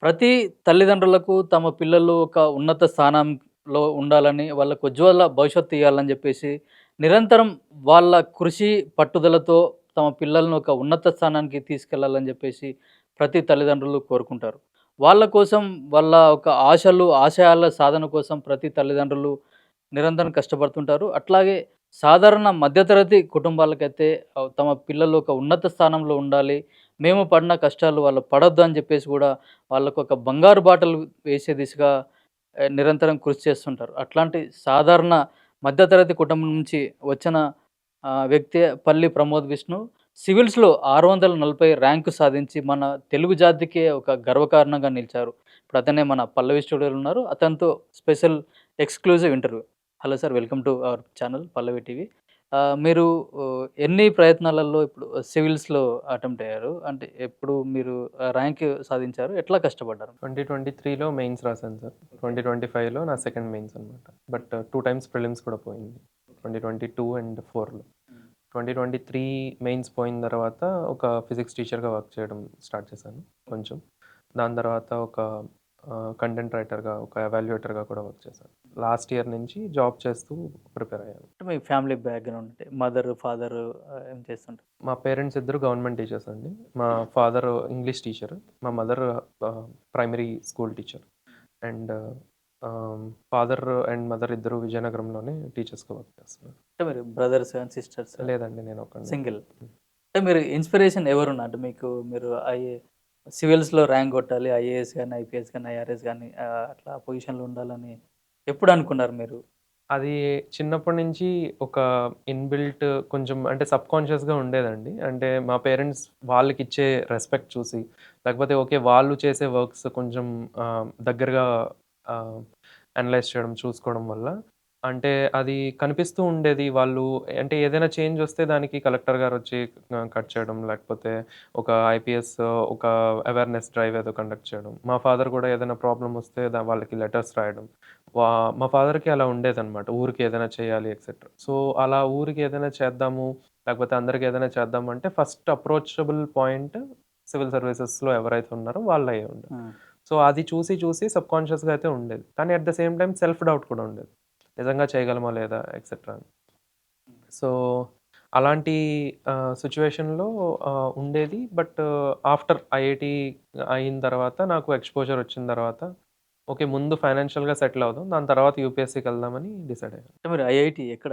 ప్రతి తల్లిదండ్రులకు తమ పిల్లలు ఒక ఉన్నత స్థానంలో ఉండాలని, వాళ్ళకు ఉజ్వల భవిష్యత్తు ఇయ్యాలని జెప్పేసి, నిరంతరం వాళ్ళ కృషి, పట్టుదలతో తమ పిల్లలను ఒక ఉన్నత స్థానానికి తీసుకెళ్లాలని జెప్పేసి ప్రతి తల్లిదండ్రులు కోరుకుంటారు. వాళ్ళ కోసం వాళ్ళ ఒక ఆశలు, ఆశయాల సాధన కోసం ప్రతి తల్లిదండ్రులు నిరంతరం కష్టపడుతుంటారు. అట్లాగే సాధారణ మధ్యతరగతి కుటుంబాలకైతే తమ పిల్లలు ఒక ఉన్నత స్థానంలో ఉండాలి. మేము పడిన కష్టాలు వాళ్ళు పడొద్దు అని జెప్పేసి గూడా వాళ్ళకొక బంగారు బాటలు వేసే దిశగా నిరంతరం కృషి చేస్తుంటారు. అట్లాంటి సాధారణ మధ్యతరగతి కుటుంబం నుంచి వచ్చిన వ్యక్తే పల్లి ప్రమోద్ విష్ణు. సివిల్స్‌లో 640 ర్యాంకు సాధించి మన తెలుగు జాతికే ఒక గర్వకారణంగా నిలిచారు. ఇప్పుడు అతనే మన పల్లవి స్టూడియోలో ఉన్నారు. అతనితో special exclusive interview. Hello sir, welcome to our channel Pallavi TV. మీరు ఎన్ని ప్రయత్నాలలో ఇప్పుడు సివిల్స్‌లో అటెంప్ట్ అయ్యారు? అంటే ఎప్పుడు మీరు ర్యాంక్ సాధించారు? ఎట్లా కష్టపడ్డారు? 2023లో మెయిన్స్ రాశాను సార్. 2025లో నా సెకండ్ మెయిన్స్ అనమాట. బట్ 2 టైమ్స్ ప్రిలిమ్స్ కూడా పోయింది. 2022 అండ్ 4లో. 2023 మెయిన్స్ పోయిన తర్వాత ఒక ఫిజిక్స్ టీచర్‌గా వర్క్ చేయడం స్టార్ట్ చేశాను కొంచెం. దాని తర్వాత ఒక కంటెంట్ రైటర్‌గా, ఒక ఎవాల్యుయేటర్‌గా కూడా వర్క్ చేశాను. లాస్ట్ ఇయర్ నుంచి జాబ్ చేస్తూ ప్రిపేర్ అయ్యాను. అంటే మీ ఫ్యామిలీ బ్యాక్‌గ్రౌండ్ అంటే మదర్, ఫాదర్ ఏం చేస్తుంటారు? మా పేరెంట్స్ ఇద్దరు గవర్నమెంట్ టీచర్స్ అండి. మా ఫాదర్ ఇంగ్లీష్ టీచర్. మా mother primary school teacher. And father and mother ఇద్దరు విజయనగరంలోనే టీచర్స్‌గా వర్క్ చేస్తున్నారు. అంటే మీరు బ్రదర్స్ అండ్ సిస్టర్స్ లేదండి, నేను ఒక్కడినే. సింగిల్. అంటే మీరు ఇన్‌స్పిరేషన్ ఎవరున్నారు? అంటే మీకు మీరు సివిల్స్‌లో ర్యాంక్ కొట్టాలి. ఐఏఎస్ గాని, ఐపీఎస్ గాని, ఐఆర్ఎస్ గాని అట్లా పొజిషన్‌లో ఉండాలని ఎప్పుడు అనుకున్నారు మీరు? అది చిన్నప్పటి నుంచి ఒక ఇన్‌బిల్ట్ కొంచెం అంటే సబ్‌కాన్షియస్‌గా ఉండేదండి. అంటే మా పేరెంట్స్ వాళ్ళకిచ్చే రెస్పెక్ట్ చూసి, లేకపోతే ఓకే, వాళ్ళు చేసే వర్క్స్ కొంచెం దగ్గరగా ఆహ్, అనలైజ్ చేయడం, చూసుకోవడం వల్ల అంటే అది కనిపిస్తూ ఉండేది. వాళ్ళు అంటే ఏదైనా చేంజ్ వస్తే దానికి కలెక్టర్ గారొచ్చి కట్ చేయడం, లేకపోతే ఒక ఐపీఎస్ ఒక అవేర్‌నెస్ డ్రైవ్ ఏదో కండక్ట్ చేయడం. మా ఫాదర్ కూడా ఏదైనా ప్రాబ్లమ్ వస్తే వాళ్ళకి లెటర్స్ రాయడం. వా మా ఫాదర్‌కి అలా ఉండేదనమాట. ఊరికి ఏదైనా చేయాలి ఎక్సెట్రా. సో, అలా ఊరికి ఏదైనా చేద్దాము, లేకపోతే అందరికి ఏదైనా చేద్దామంటే ఫస్ట్ అప్రోచబుల్ పాయింట్ సివిల్ సర్వీసెస్‌లో ఎవరైతే ఉన్నారో వాళ్ళయ్యే ఉండే. హ్మ్. సో, అది చూసి చూసి సబ్‌కాన్షియస్‌గా అయితే ఉండేది. కానీ at the same time self doubt కూడా ఉండేది. నిజంగా చేయగలమా లేదా ఎక్సెట్రా అని. సో, అలాంటి సిట్యుయేషన్‌లో ఉండేది. బట్ ఆఫ్టర్ ఐఐటీ అయిన తర్వాత నాకు ఎక్స్‌పోజర్ వచ్చిన తర్వాత ఓకే, ముందు ఫైనాన్షియల్‌గా సెటిల్ అవుదాం. దాని తర్వాత యూపీఎస్సీకెళ్దామని డిసైడ్ అయ్యాను. అంటే మీరు ఐఐటీ ఎక్కడ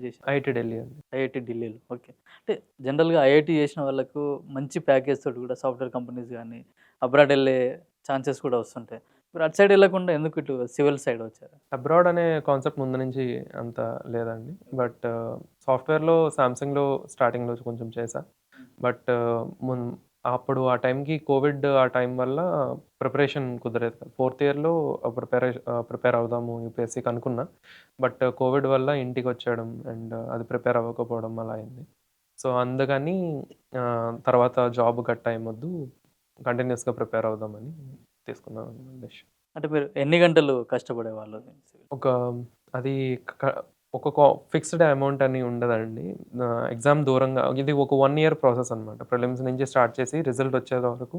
చేశారు? ఐఐటీ ఢిల్లీ అండి. ఐఐటీ ఢిల్లీలో. ఓకే. అంటే జనరల్‌గా ఐఐటీ చేసిన వాళ్ళకు మంచి ప్యాకేజ్ తోటి కూడా సాఫ్ట్‌వేర్ కంపెనీస్ గాని, అబ్రాడ్ ఎళ్ళే ఛాన్సెస్ కూడా వస్తుంటాయి. మీరు అటు సైడ్ ఎళ్ళకుండా ఎందుకు ఇటు సివిల్ సైడ్ వచ్చారు? అబ్రాడ్ అనే కాన్సెప్ట్ ముందు నుంచి అంత లేదండి. బట్ సాఫ్ట్‌వేర్‌లో సామ్‌సంగ్‌లో స్టార్టింగ్‌లో కొంచెం చేశా. బట్ మున్ అప్పుడు ఆ టైంకి కోవిడ్ ఆ టైం వల్ల ప్రిపరేషన్ కుదరేది కాదు. ఫోర్త్ ఇయర్‌లో ప్రిపేర్ అవుదాము యూపీఎస్సీకి అనుకున్నా. బట్ కోవిడ్ వల్ల ఇంటికొచ్చేయడం అండ్ అది ప్రిపేర్ అవ్వకపోవడం అలా అయింది. సో, అందుకని తర్వాత జాబ్ గట్టా ఏమొద్దు, కంటిన్యూయస్‌గా ప్రిపేర్ అవుదామని తీసుకున్నాను డెసిషన్. అంటే మీరు ఎన్ని గంటలు కష్టపడేవాళ్ళు సివిల్? ఒక అది క ఒక ఫిక్స్‌డ్ అమౌంట్ అని ఉండదండి. ఎగ్జామ్ దూరంగా ఇది ఒక 1 ఇయర్ ప్రాసెస్ అనమాట. ప్రిలిమ్స్ నుంచి స్టార్ట్ చేసి రిజల్ట్ వచ్చేంత వరకు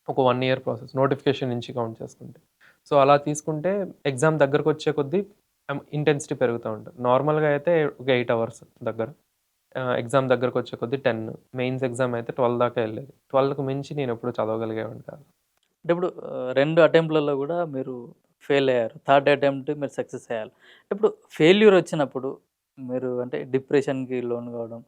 ఒక 1 ఇయర్ ప్రాసెస్. నోటిఫికేషన్ నుంచి కౌంట్ చేసుకుంటే. సో, అలా తీసుకుంటే ఎగ్జామ్ దగ్గరకొచ్చే కొద్దీ ఇంటెన్సిటీ పెరుగుతా ఉంటది. నార్మల్‌గా అయితే ఒక 8 అవర్స్ దగ్గర. ఎగ్జామ్ దగ్గరకొచ్చే కొద్దీ 10. మెయిన్స్ ఎగ్జామ్ అయితే 12 దాకా ఎళ్ళేది. 12కి మించి నేనెప్పుడు చదవగలిగేవాడిని కాదు. అంటే ఇప్పుడు 2 అటెంప్ట్‌లలో గూడా మీరు ఫెయిల్ అయ్యారు. థర్డ్ అటెంప్ట్ మీరు సక్సెస్ అయ్యారు. ఇప్పుడు ఫెయిల్యూర్ వచ్చినప్పుడు మీరు అంటే డిప్రెషన్‌కి లోను కావడం,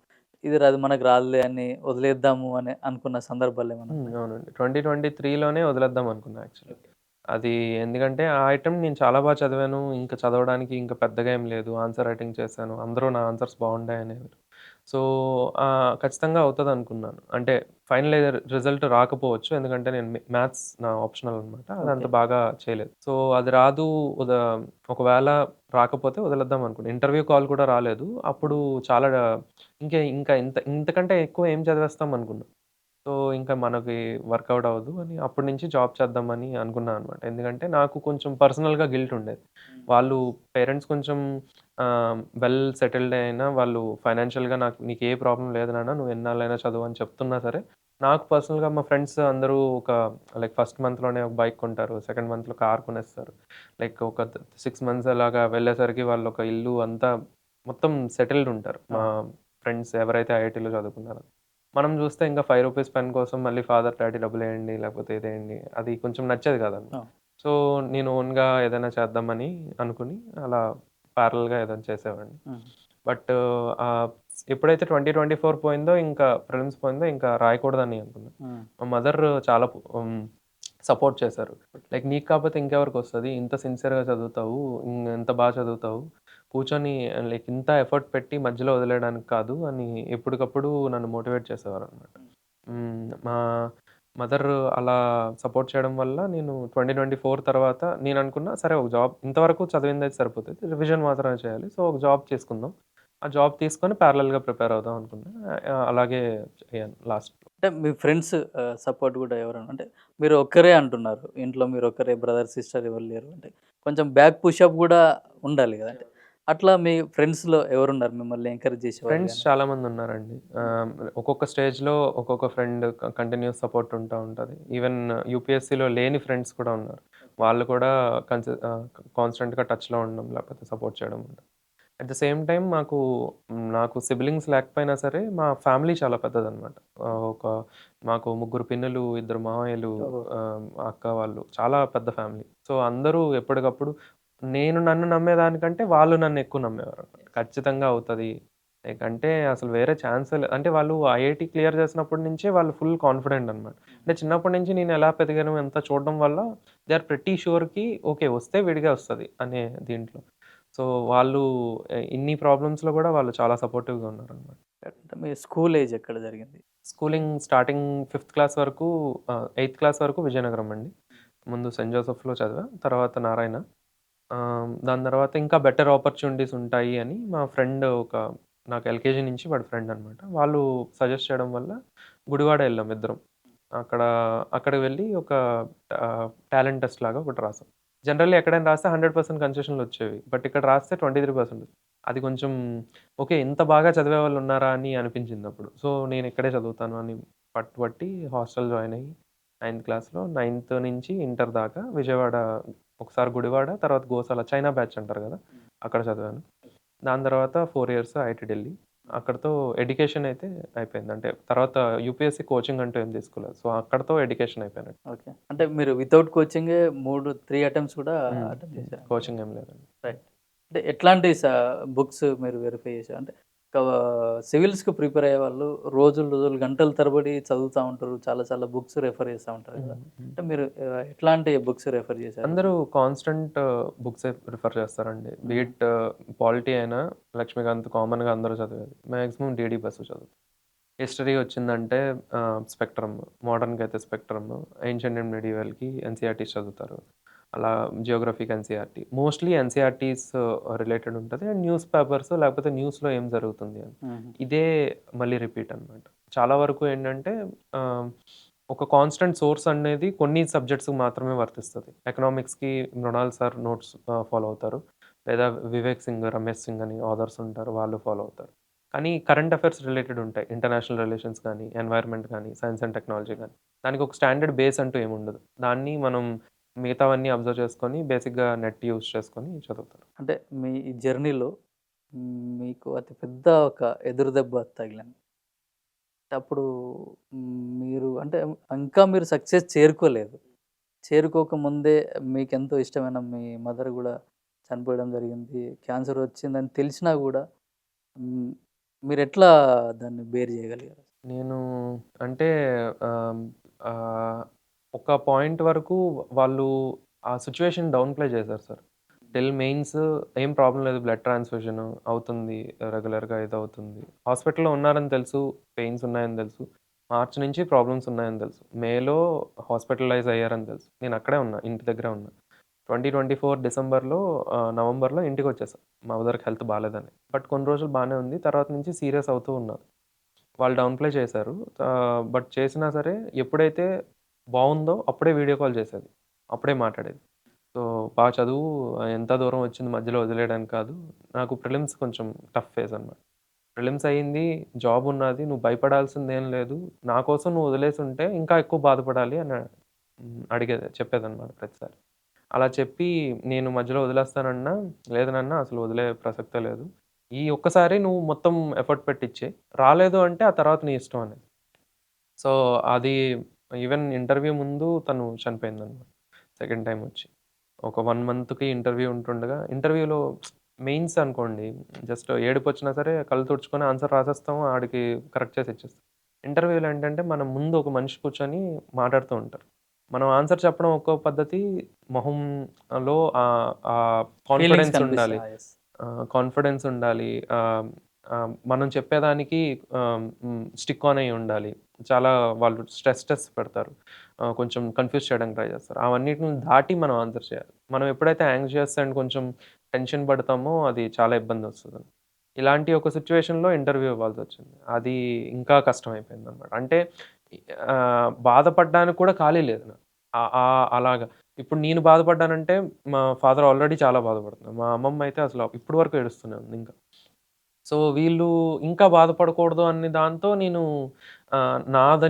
ఇది రాదు మనకు రాదులే అని వదిలేద్దాము అని అనుకున్న సందర్భాలేమన్నా ఉన్నాయా? అవునండి. 2023లోనే వదిలేద్దాం అనుకున్నా యాక్చువల్లీ. అది ఎందుకంటే ఆ అటెంప్ట్ నేను చాలా చదివాను. ఇంకా చదవడానికి ఇంకా పెద్దగా ఏం లేదు. ఆన్సర్ రైటింగ్ చేశాను. అందరూ నా ఆన్సర్స్ బాగుంటాయనేవారు. సో, ఖచ్చితంగా అవుతదనుకున్నాను. అంటే ఫైనల్ ఇయర్ రిజల్ట్ రాకపోవచ్చు. ఎందుకంటే నేను మ్యాథ్స్ నా ఆప్షనల్ అనమాట. ఓకే. అదంత బాగా చేయలేదు. సో, అది రాదు ఉద ఒకవేళ రాకపోతే వదిలేద్దాం అనుకున్నా. ఇంటర్వ్యూ కాల్ కూడా రాలేదు. అప్పుడు చాలా ఇంకా ఇంతకంటే ఎక్కువ ఏం చదివేస్తాం అనుకున్నా. సో, ఇంకా మనకి వర్కౌట్ అవ్వదు అని అప్పటి నుంచి జాబ్ చేద్దామని అనుకున్నా అనమాట. ఎందుకంటే నాకు కొంచెం పర్సనల్‌గా గిల్ట్ ఉండేది. హ్మ్. వాళ్ళు పేరెంట్స్ కొంచెం వెల్ సెటిల్డ్ అయినా వాళ్ళు ఫైనాన్షియల్‌గా నీకే ప్రాబ్లమ్ లేదు నాన్న, నువ్వు ఎన్నాళ్ళైనా చదువు అని చెప్తున్నా సరే, నాకు పర్సనల్‌గా మా ఫ్రెండ్స్ అందరూ ఒక లైక్ ఫస్ట్ మంత్‌లోనే ఒక బైక్ కొంటారు. సెకండ్ మంత్‌లో కార్ కొనేస్తారు. లైక్ ఒక 6 మంత్స్ అలాగా వెళ్ళేసరికి వాళ్ళు ఒక ఇల్లు అంతా మొత్తం సెటిల్డ్ ఉంటారు. ఆ! మా ఫ్రెండ్స్ ఎవరైతే ఐఐటీలో చదువుకున్నారో. మనం చూస్తే ఇంకా రూ. 5 పెన్ కోసం మళ్ళీ ఫాదర్, డ్యాడీ డబ్బులేయండి లేకపోతే ఇదేయండి. అది కొంచెం నచ్చేది కాదనమాట. ఆ! సో, నేను ఓన్‌గా ఏదైనా చేద్దామని అనుకుని అలా ప్యారలెల్‌గా ఏదైనా చేసేవాడిని. హ్మ్. బట్ ఆహ్, ఎప్పుడైతే 2024 పోయిందో ఇంకా ప్రిలిమ్స్ పోయిందో ఇంకా రాయకూడదని అనుకున్నా. హ్మ్. మా మదర్ చాలా సపోర్ట్ చేశారు. లైక్ నీకు కాకపోతే ఇంకెవరికొస్తది? ఇంత సిన్సియర్‌గా చదువుతావు. ఇంత చదువుతావు. కూర్చొని లైక్ ఇంత ఎఫర్ట్ పెట్టి మధ్యలో వదిలేయడానికి కాదు అని ఎప్పటికప్పుడు నన్ను మోటివేట్ చేసేవారనమాట. మా మదర్ అలా సపోర్ట్ చేయడం వల్ల నేను 2024 తర్వాత నేననుకున్నా సరే ఒక జాబ్ ఇంతవరకు చదివిందైతే సరిపోతది. రివిజన్ మాత్రమే చేయాలి. సో, ఒక జాబ్ చేసుకుందాం. ఆ జాబ్ తీసుకొని ప్యారలెల్‌గా ప్రిపేర్ అవుదాం అనుకున్నా. అలాగే అయ్యాను లాస్ట్‌లో. అంటే మీ ఫ్రెండ్స్ సపోర్ట్ గూడా ఎవరైనా అంటే మీరు ఒక్కరే అంటున్నారు. ఇంట్లో మీరొక్కరే బ్రదర్, సిస్టర్ ఎవరు లేరు. అంటే కొంచెం బ్యాక్ పుషప్ గూడా ఉండాలి గదా! అంటే అట్లా మీ ఫ్రెండ్స్‌లో ఎవరున్నారు మిమ్మల్ని ఎంకరేజ్ చేసేవాళ్ళు ఫ్రెండ్స్ గాని? చాలామందున్నారండి. ఒక్కొక్క స్టేజ్‌లో ఒక్కొక్క ఫ్రెండ్ కంటిన్యూయస్ సపోర్ట్ ఉంటా ఉంటది. ఈవెన్ యూపీఎస్సీలో లేని ఫ్రెండ్స్ కూడా ఉన్నారు. వాళ్ళు కూడా కాన్స్టెంట్‌గా టచ్‌లో ఉండడం, లేకపోతే సపోర్ట్ చేయడం ఉంటది. అట్ ద సేమ్ టైమ్ నాకు సిబ్లింగ్స్ లేకపోయినా సరే, మా ఫ్యామిలీ చాలా పెద్దదనమాట. మాకు ముగ్గురు పిన్నులు, ఇద్దరు మామయ్యలు, ఓహో! అక్క వాళ్ళు చాలా పెద్ద ఫ్యామిలీ. సో, అందరూ ఎప్పటికప్పుడు నేను నన్ను నమ్మేదానికంటే వాళ్ళు నన్ను ఎక్కువ నమ్మేవారనమాట. ఖచ్చితంగా అవుతది. లైక్ అంటే అసలు వేరే ఛాన్సే అంటే వాళ్ళు ఐఐటీ క్లియర్ చేసినప్పటి నుంచే వాళ్ళు ఫుల్ కాన్ఫిడెంట్ అనమాట. అంటే చిన్నప్పటి నుంచి నేను ఎలా పెరిగాను అంతా చూడడం వల్ల దే ఆర్ ప్రెటీ ష్యూర్‌కి ఓకే. వస్తే విడిగా వస్తది అనే దీంట్లో. సో, వాళ్ళు ఇన్ని ప్రాబ్లమ్స్‌లో గూడా వాళ్ళు చాలా సపోర్టివ్‌గా ఉన్నారనమాట. అంటే మీ స్కూల్ ఏజ్ ఎక్కడ జరిగింది? స్కూలింగ్ స్టార్టింగ్ ఫిఫ్త్ క్లాస్ వరకు ఎయిత్ క్లాస్ వరకు విజయనగరం అండి. ముందు సెయింట్ జోసెఫ్‌లో చదివా. తర్వాత నారాయణ. దాని తర్వాత ఇంకా బెటర్ ఆపర్చునిటీస్ ఉంటాయి అని మా ఫ్రెండ్ నాకు ఎల్‌కేజీ నుంచి వాడి ఫ్రెండ్ అనమాట. వాళ్ళు సజెస్ట్ చేయడం వల్ల గుడివాడ ఎళ్ళాం ఇద్దరం. అక్కడ అక్కడికి వెళ్ళి ఒక టాలెంట్ టెస్ట్ లాగా ఒకటి రాసాం. జనరల్లీ ఎక్కడైనా రాస్తే 100% కన్సెషన్‌లొచ్చేవి. బట్ ఇక్కడ రాస్తే 23% అది కొంచెం ఓకే. ఇంత బాగా చదివేవాళ్ళున్నారా అని అనిపించిందప్పుడు. సో, నేనిక్కడే చదువుతాను అని పట్టుబట్టి హాస్టల్ జాయిన్ అయ్యి నైన్త్ క్లాస్‌లో నైన్త్ నుంచి ఇంటర్ దాకా విజయవాడ ఒకసారి గుడివాడ, తర్వాత గోశాల చైనా బ్యాచ్ అంటారు గదా! అక్కడ చదివాను. దాని తర్వాత 4 ఇయర్స్ ఐఐటీ ఢిల్లీ. అక్కడితో ఎడ్యుకేషన్ అయితే అయిపోయింది. అంటే తర్వాత యూపీఎస్సీ కోచింగ్ అంటూ ఏం తీసుకోలేదు. సో, అక్కడితో ఎడ్యుకేషన్ అయిపోయినట్టు. ఓకే. అంటే మీరు వితౌట్ కోచింగే 3 అటెంప్ట్స్ కూడా అటెంప్ట్ హ్మ్. చేశారు. కోచింగ్ ఏం లేదండి. రైట్. అంటే ఎట్లాంటి బుక్స్ మీరు వెరిఫై చేశారు? అంటే ఒక సివిల్స్‌కి ప్రిపేర్ అయ్యేవాళ్ళు రోజులు, రోజులు గంటల తరబడి చదువుతా ఉంటారు. చాలా చాలా బుక్స్ రెఫర్ చేస్తా ఉంటారు కదా! హ్మ్. అంటే మీరు ఎట్లాంటి బుక్స్ రెఫర్ చేశారు? అందరూ కాన్స్టెంట్ బుక్సే ప్రిఫర్ చేస్తారండి. హ్మ్. పాలిటీ అయినా, లక్ష్మీకాంత్ కామన్‌గా అందరూ చదివేది. మాక్సిమం డీడీ బసు చదువుతారు. హిస్టరీ వచ్చిందంటే స్పెక్ట్రమ్, మోడర్న్‌కైతే స్పెక్ట్రమ్, ఏన్షియంట్ అండ్ మిడియవల్‌కి ఎన్‌సీఈఆర్‌టీస్ చదువుతారు. అలా జియోగ్రఫీకి ఎన్‌సీఈఆర్‌టీ. మోస్ట్‌లీ ఎన్‌సీఈఆర్‌టీస్ రిలేటెడ్ ఉంటది. అండ్ న్యూస్ పేపర్స్ లేకపోతే న్యూస్‌లో ఏం జరుగుతుంది అని. హుహు. ఇదే మళ్ళీ రిపీట్ అనమాట. చాలా వరకు ఏంటంటే ఆహ్, ఒక కాన్స్టెంట్ సోర్స్ అనేది కొన్ని సబ్జెక్ట్స్‌కి మాత్రమే వర్తిస్తది. ఎకనామిక్స్‌కి మృణాల్ సార్ నోట్స్ ఫాలో అవుతారు. లేదా వివేక్ సింగ్, రమేష్ సింగ్ అని ఆథర్స్ ఉంటారు. వాళ్ళు ఫాలో అవుతారు. కానీ కరెంట్ అఫైర్స్ రిలేటెడ్ ఉంటాయి. ఇంటర్నేషనల్ రిలేషన్స్ గానీ, ఎన్వైర్న్మెంట్ గానీ, సైన్స్ అండ్ టెక్నాలజీ గానీ. దానికి ఒక స్టాండర్డ్ బేస్ అంటూ ఏముండదు. దాన్ని మనం మిగతావన్నీ అబ్జర్వ్ చేసుకొని బేసిక్‌గా నెట్ యూజ్ చేసుకొని చదువుతారు. అంటే మీ ఈ జర్నీలో మీకు అతి పెద్ద ఒక ఎదురు దెబ్బ తగిలింది. అప్పుడు మీరు అంటే ఇంకా మీరు సక్సెస్ చేరుకోలేదు. చేరుకోక ముందే మీకెంతో ఇష్టమైన మీ మదర్ గూడా చనిపోవడం జరిగింది. క్యాన్సర్ వచ్చిందని తెలిసినా గూడా హ్మ్, మీరెట్లా దాన్ని బేర్ జేయగలిగారు? నేను అంటే ఆహ్, ఆహ్, ఒక పాయింట్ వరకు వాళ్ళు ఆ సిట్యుయేషన్ డౌన్ ప్లే చేశారు సార్. టిల్ మెయిన్స్ ఏం ప్రాబ్లమ్ లేదు. బ్లడ్ ట్రాన్స్‌ఫ్యూజన్ అవుతుంది. రెగ్యులర్‌గా ఇదవుతుంది. హాస్పిటల్‌లో ఉన్నారని తెలుసు. పెయిన్స్ ఉన్నాయని తెలుసు. మార్చ్ నుంచి ప్రాబ్లమ్స్ ఉన్నాయని తెలుసు. మేలో హాస్పిటలైజ్ అయ్యారని తెలుసు. నేను అక్కడే ఉన్నా. ఇంటి దగ్గరే ఉన్నా. 2024 డిసెంబర్‌లో నవంబర్‌లో ఇంటికొచ్చేసా. మా మదర్‌కి హెల్త్ బాలేదని. బట్ కొన్ని రోజులు బానే ఉంది. తర్వాత నుంచి సీరియస్ అవుతూ ఉన్నారు. వాళ్ళు డౌన్ ప్లే చేశారు. బట్ చేసినా సరే ఎప్పుడైతే బావుందో అప్పుడే వీడియో కాల్ చేసేది. అప్పుడే మాట్లాడేది. సో, "బా చదువు ఎంత దూరం వచ్చింది మధ్యలో వదిలేయడానికి కాదు." నాకు ప్రిలిమ్స్ కొంచెం టఫ్ ఫేజ్ అనమాట. ప్రిలిమ్స్ అయింది, జాబ్ ఉన్నది. నువ్వు భయపడాల్సిందేం లేదు. నా కోసం నువ్వు వదిలేసుంటే ఇంకా ఎక్కువ బాధపడాలి" అని చెప్పేదనమాట ప్రతిసారి. అలా చెప్పి నేను మధ్యలో వదిలేస్తానన్నా, "లేదు నాన్న అసలు వదిలే ప్రసక్తే లేదు. ఈ ఒక్కసారి నువ్వు మొత్తం ఎఫర్ట్ పెట్టి ఇచ్చేయి. రాలేదు అంటే ఆ తర్వాత నీ ఇష్టం" అనేది. సో, అది ఈవెన్ ఇంటర్వ్యూ ముందు తను చనిపోయిందనమాట. సెకండ్ టైమ్ వచ్చి. ఒక 1 మంత్‌కి ఇంటర్వ్యూ ఉంటుండగా ఇంటర్వ్యూలో మెయిన్స్ అనుకోండి. జస్ట్ ఏడుపొచ్చినా సరే కళ్ళు తుడుచుకొని ఆన్సర్ రాసేస్తాం. ఆడికి కరెక్ట్ చేసి ఇచ్చేస్తాం. ఇంటర్వ్యూలో ఏంటంటే మన ముందు ఒక మనిషి కూర్చొని మాట్లాడుతూ ఉంటారు. మనం ఆన్సర్ చెప్పడం ఒక్కో పద్ధతి, మొహంలో ఫీలింగ్స్ కాన్ఫిడెన్స్ ఉండాలి. కనిపిస్తాయి. యెస్. కాన్ఫిడెన్స్ ఉండాలి. మనం చెప్పేదానికి స్టిక్ ఆన్ అయ్యి ఉండాలి. చాలా వాళ్ళు స్ట్రెస్ పెడతారు. కొంచెం కన్‌ఫ్యూజ్ చేయడానికి ట్రై చేస్తారు. అవన్నిటిని దాటి మనం ఆన్సర్ చేయాలి. మనం ఎప్పుడైతే యాంగ్షియస్ అండ్ కొంచెం టెన్షన్ పడతామో అది చాలా ఇబ్బందొస్తది. ఇలాంటి ఒక సిట్యుయేషన్‌లో ఇంటర్వ్యూ ఇవ్వాల్సొచ్చింది. అది ఇంకా కష్టమైపోయిందనమాట. అంటే బాధపడడానికి కూడా ఖాళీ లేదు నాకు. అలాగా. ఇప్పుడు నేను బాధపడ్డానంటే మా ఫాదర్ ఆల్రెడీ చాలా బాధపడుతున్నారు. మా అమ్మమ్మ అయితే అసలు ఇప్పటి వరకు ఏడుస్తూనే ఉంది ఇంకా. సో, వీళ్ళు ఇంకా బాధపడకూడదు అనే దాంతో నేను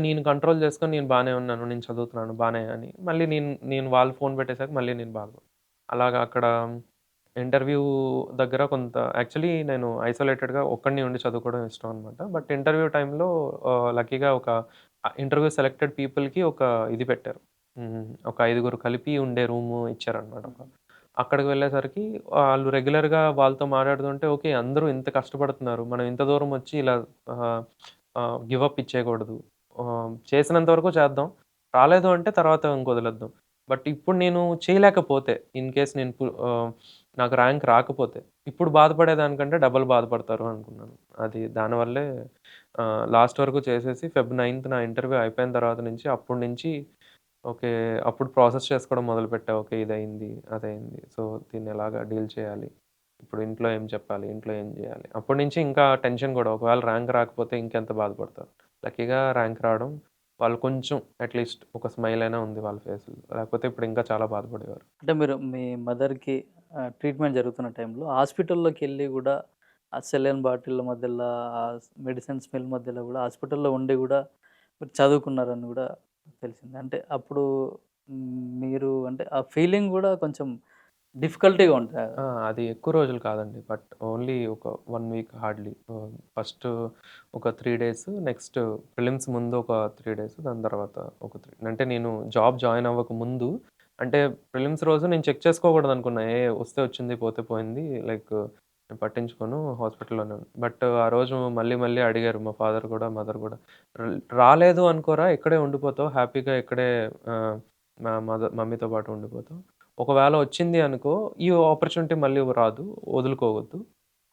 నేను కంట్రోల్ చేసుకొని నేను బానే ఉన్నాను. నేను చదువుతున్నాను బానే అని. మళ్ళీ నేను నేను వాళ్ళు ఫోన్ పెట్టేసాక మళ్ళీ నేను అలాగా అక్కడ ఇంటర్వ్యూ దగ్గర కొంత యాక్చువల్లీ నేను ఐసోలేటెడ్‌గా ఒక్కడినే ఉండి చదువుకోవడం ఇష్టం అనమాట. బట్ ఇంటర్వ్యూ టైమ్‌లో లక్కీగా ఒక ఇంటర్వ్యూ సెలెక్టెడ్ పీపుల్‌కి ఒక ఇది పెట్టారు. ఒక ఐదుగురు కలిపి ఉండే రూము ఇచ్చారనమాట. అక్కడికి వెళ్ళేసరికి ఆళ్ళు రెగ్యులర్‌గా వాళ్ళతో మాట్లాడుతుంటే, ఓకే. అందరూ ఇంత కష్టపడుతున్నారు. మనం ఇంత దూరం వచ్చి ఇలా ఆహ్, ఆహ్, గివ్ అప్ ఇచ్చేయకూడదు. చేసినంత వరకు చేద్దాం. రాలేదు అంటే తర్వాత ఇంకొదిలేద్దాం. బట్ ఇప్పుడు నేను చేయలేకపోతే, ఇన్ కేస్ నాకు ర్యాంక్ రాకపోతే, ఇప్పుడు బాధపడేదానికంటే డబుల్ బాధపడతారు అనుకున్నాను. అది దానివల్లే లాస్ట్ వరకు చేసేసి ఫెబ్ 9థ్ నా ఇంటర్వ్యూ అయిపోయిన తర్వాత నుంచి అప్పటి నుంచి ఓకే. అప్పుడు ప్రాసెస్ చేసుకోవడం మొదలుపెట్టా. ఓకే. ఇదయింది, అదయింది. సో, దీన్నెలాగా డీల్ చేయాలి? ఇప్పుడు ఇంట్లో ఏం చెప్పాలి? ఇంట్లో ఏం జేయాలి? అప్పటినుంచి ఇంకా టెన్షన్ గూడా. ఒకవేళ ర్యాంక్ రాకపోతే ఇంకెంత బాధపడతారు. లక్కీగా ర్యాంక్ రావడం, వాళ్ళు కొంచెం అట్‌లీస్ట్ ఒక స్మైల్ అయినా ఉంది వాళ్ళ ఫేస్‌లో. లేకపోతే ఇప్పుడు ఇంకా చాలా బాధపడేవారు. అంటే మీరు మీ మదర్‌కి ట్రీట్మెంట్ జరుగుతున్న టైంలో హాస్పిటల్‌లోకెళ్ళి గూడా ఆ సెలైన్ బాటిళ్ళ మధ్యలో ఆ మెడిసిన్ స్మెల్ మధ్యలో గూడా హాస్పిటల్‌లో ఉండి గూడా మీరు చదువుకున్నారని గూడా తెలిసింది. అంటే అప్పుడు మీరు అంటే ఆ ఫీలింగ్ గూడా కొంచెం డిఫికల్టీగా ఉంటది. అది ఎక్కువ రోజులు కాదండి. బట్ ఓన్లీ ఒక 1 వీక్ హార్డ్‌లీ. ఫస్ట్ ఒక 3 డేస్, నెక్స్ట్ ప్రిలిమ్స్ ముందు ఒక 3 డేస్, దాని తర్వాత ఒక 3 అంటే నేను జాబ్ జాయిన్ అవ్వక ముందు అంటే ప్రిలిమ్స్ రోజు నేను చెక్ చేసుకోకూడదనుకున్నా. వస్తే వచ్చింది, పోతే పోయింది. లైక్ నేను పట్టించుకోను. హాస్పిటల్‌లోనే బట్ ఆ రోజు మళ్ళీ మళ్ళీ అడిగారు మా ఫాదర్ కూడా, మదర్ కూడా. రాలేదు అనుకోరా, ఇక్కడే ఉండిపోతావు. హ్యాపీగా ఇక్కడే మా మమ్మీతో పాటు ఉండిపోతావు. ఒకవేళ వచ్చింది అనుకో, ఈ ఆపర్చునిటీ మళ్ళీ రాదు. వదులుకోవద్దు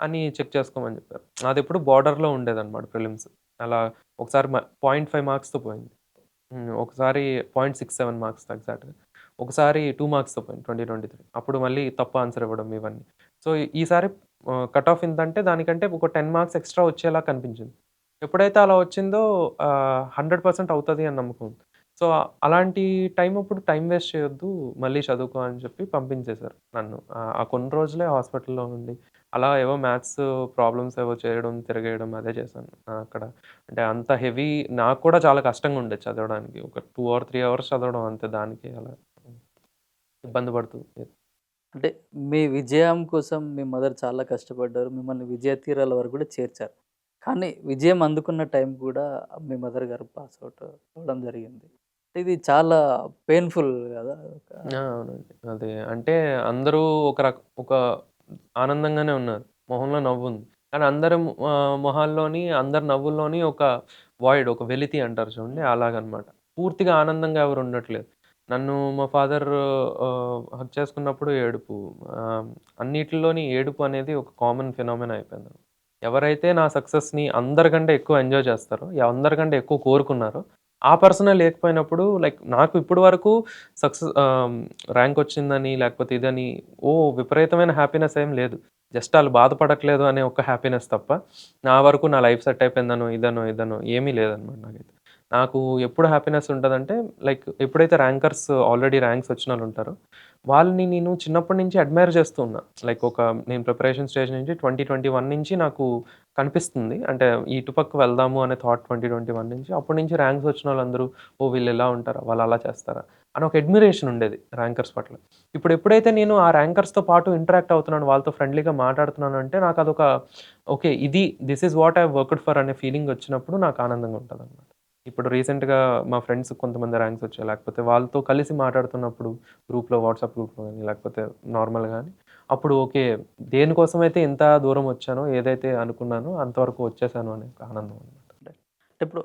అని చెక్ చేసుకోమని చెప్పారు. అదెప్పుడు బోర్డర్‌లో ఉండేదన్నమాట ప్రిలిమ్స్. అలా ఒకసారి 0.5 మార్క్స్‌తో పోయింది. ఒకసారి 0.67 మార్క్స్‌తో ఎగ్జాక్ట్‌గా. ఒకసారి 2 మార్క్స్‌తో పోయింది 2023. అప్పుడు మళ్ళీ తప్పు ఆన్సర్ ఇవ్వడం ఇవన్నీ. సో, ఈసారి కట్ ఆఫ్ ఎంతంటే దానికంటే ఒక 10 మార్క్స్ ఎక్స్‌ట్రా వచ్చేలా కనిపించింది. ఎప్పుడైతే అలా వచ్చిందో 100% అవుతది అని నమ్మకం ఉంది. సో, అలాంటి టైం అప్పుడు టైం వేస్ట్ చేయొద్దు. మళ్ళీ చదువుకో అని చెప్పి పంపించేశారు నన్ను. ఆ కొన్ని రోజులే హాస్పిటల్‌లో ఉండి, అలా ఏవో మ్యాథ్స్ ప్రాబ్లమ్స్ ఏవో చేయడం, తిరగేయడం అదే చేశాను. అక్కడ అంటే అంత హెవీ నాకు కూడా చాలా కష్టంగా ఉండేది చదవడానికి. ఒక 2 ఆర్ 3 అవర్స్ చదవడం అంతే దానికి అలా ఇబ్బంది పడుతూ. అంటే మీ విజయం కోసం మీ మదర్ చాలా కష్టపడ్డారు. మిమ్మల్ని విజయ తీరాల వరకు కూడా చేర్చారు. కానీ విజయం అందుకున్న టైం కూడా మీ మదర్ గారు పాస్ అవుట్ అవ్వడం జరిగింది. ఇది చాలా పెయిన్‌ఫుల్ గదా! అవునండి. అదే అంటే అందరూ ఒక ఆనందంగానే ఉన్నారు. మొహంలో నవ్వుంది. కానీ మొహాల్లోని అందరి నవ్వుల్లోని ఒక వాయిడ్, ఒక వెలితి అంటారు చూడండి అలాగనమాట. పూర్తిగా ఆనందంగా ఎవరు ఉండట్లేదు. నన్ను మా ఫాదర్ హగ్ చేసుకున్నప్పుడు ఏడుపు. అన్నిటిలోని ఏడుపు అనేది ఒక కామన్ ఫినామినా అయిపోయింది. ఎవరైతే నా సక్సెస్‌ని అందరికంటే ఎక్కువ ఎంజాయ్ చేస్తారో, అందరికంటే ఎక్కువ కోరుకున్నారో, ఆ పర్సనే లేకపోయినప్పుడు లైక్ నాకు ఇప్పటి వరకు ర్యాంక్ వచ్చిందని లేకపోతే ఇదని విపరీతమైన హ్యాపీనెస్ ఏం లేదు. జస్ట్ ఆళ్ళు బాధపడట్లేదు అనే ఒక హ్యాపీనెస్ తప్ప, నా వరకు నా లైఫ్ సెట్ అయిపోయిందనో, ఇదనో ఏమీ లేదనమాట నాకైతే. నాకు ఎప్పుడు హ్యాపీనెస్ ఉంటదంటే, లైక్ ఎప్పుడైతే ర్యాంకర్స్ ఆల్రెడీ ర్యాంక్స్ వచ్చినోళ్ళుంటారో, వాళ్ళని నేను చిన్నప్పటి నుంచి అడ్మైర్ చేస్తూ ఉన్నా. లైక్ నేను ప్రిపరేషన్ స్టేజ్ నుంచి 2021 నుంచి నాకు కనిపిస్తుంది. అంటే ఇటుపక్క వెళ్దాము అనే థాట్ 2021 నుంచి. అప్పటి నుంచి ర్యాంక్స్ వచ్చినోళ్ళందరూ, ఓహ్! వీళ్ళు ఇలా ఉంటారా? వాళ్ళు అలా చేస్తారా? అని ఒక అడ్మిరేషన్ ఉండేది ర్యాంకర్స్ పట్ల. ఇప్పుడు ఎప్పుడైతే నేను ఆ ర్యాంకర్స్‌తో పాటు ఇంటరాక్ట్ అవుతున్నాను, వాళ్ళతో ఫ్రెండ్లీగా మాట్లాడుతున్నాను అంటే నాకదొక okay. This is what I have worked for అనే ఫీలింగ్ వచ్చినప్పుడు నాకు ఆనందంగా ఉంటదనమాట. ఇప్పుడు రీసెంట్‌గా మా ఫ్రెండ్స్ కొంతమంది ర్యాంక్స్ వచ్చాయి. లేకపోతే వాళ్ళతో కలిసి మాట్లాడుతున్నప్పుడు గ్రూప్‌లో, వాట్సాప్ గ్రూప్‌లో గాని, లేకపోతే నార్మల్‌గా గాని, అప్పుడు ఓకే. దేనికోసమైతే ఇంత దూరం వచ్చానో, ఏదైతే అనుకున్నానో అంతవరకు వచ్చేసాను అనే ఒక ఆనందం అనమాట. అంటే ఇప్పుడు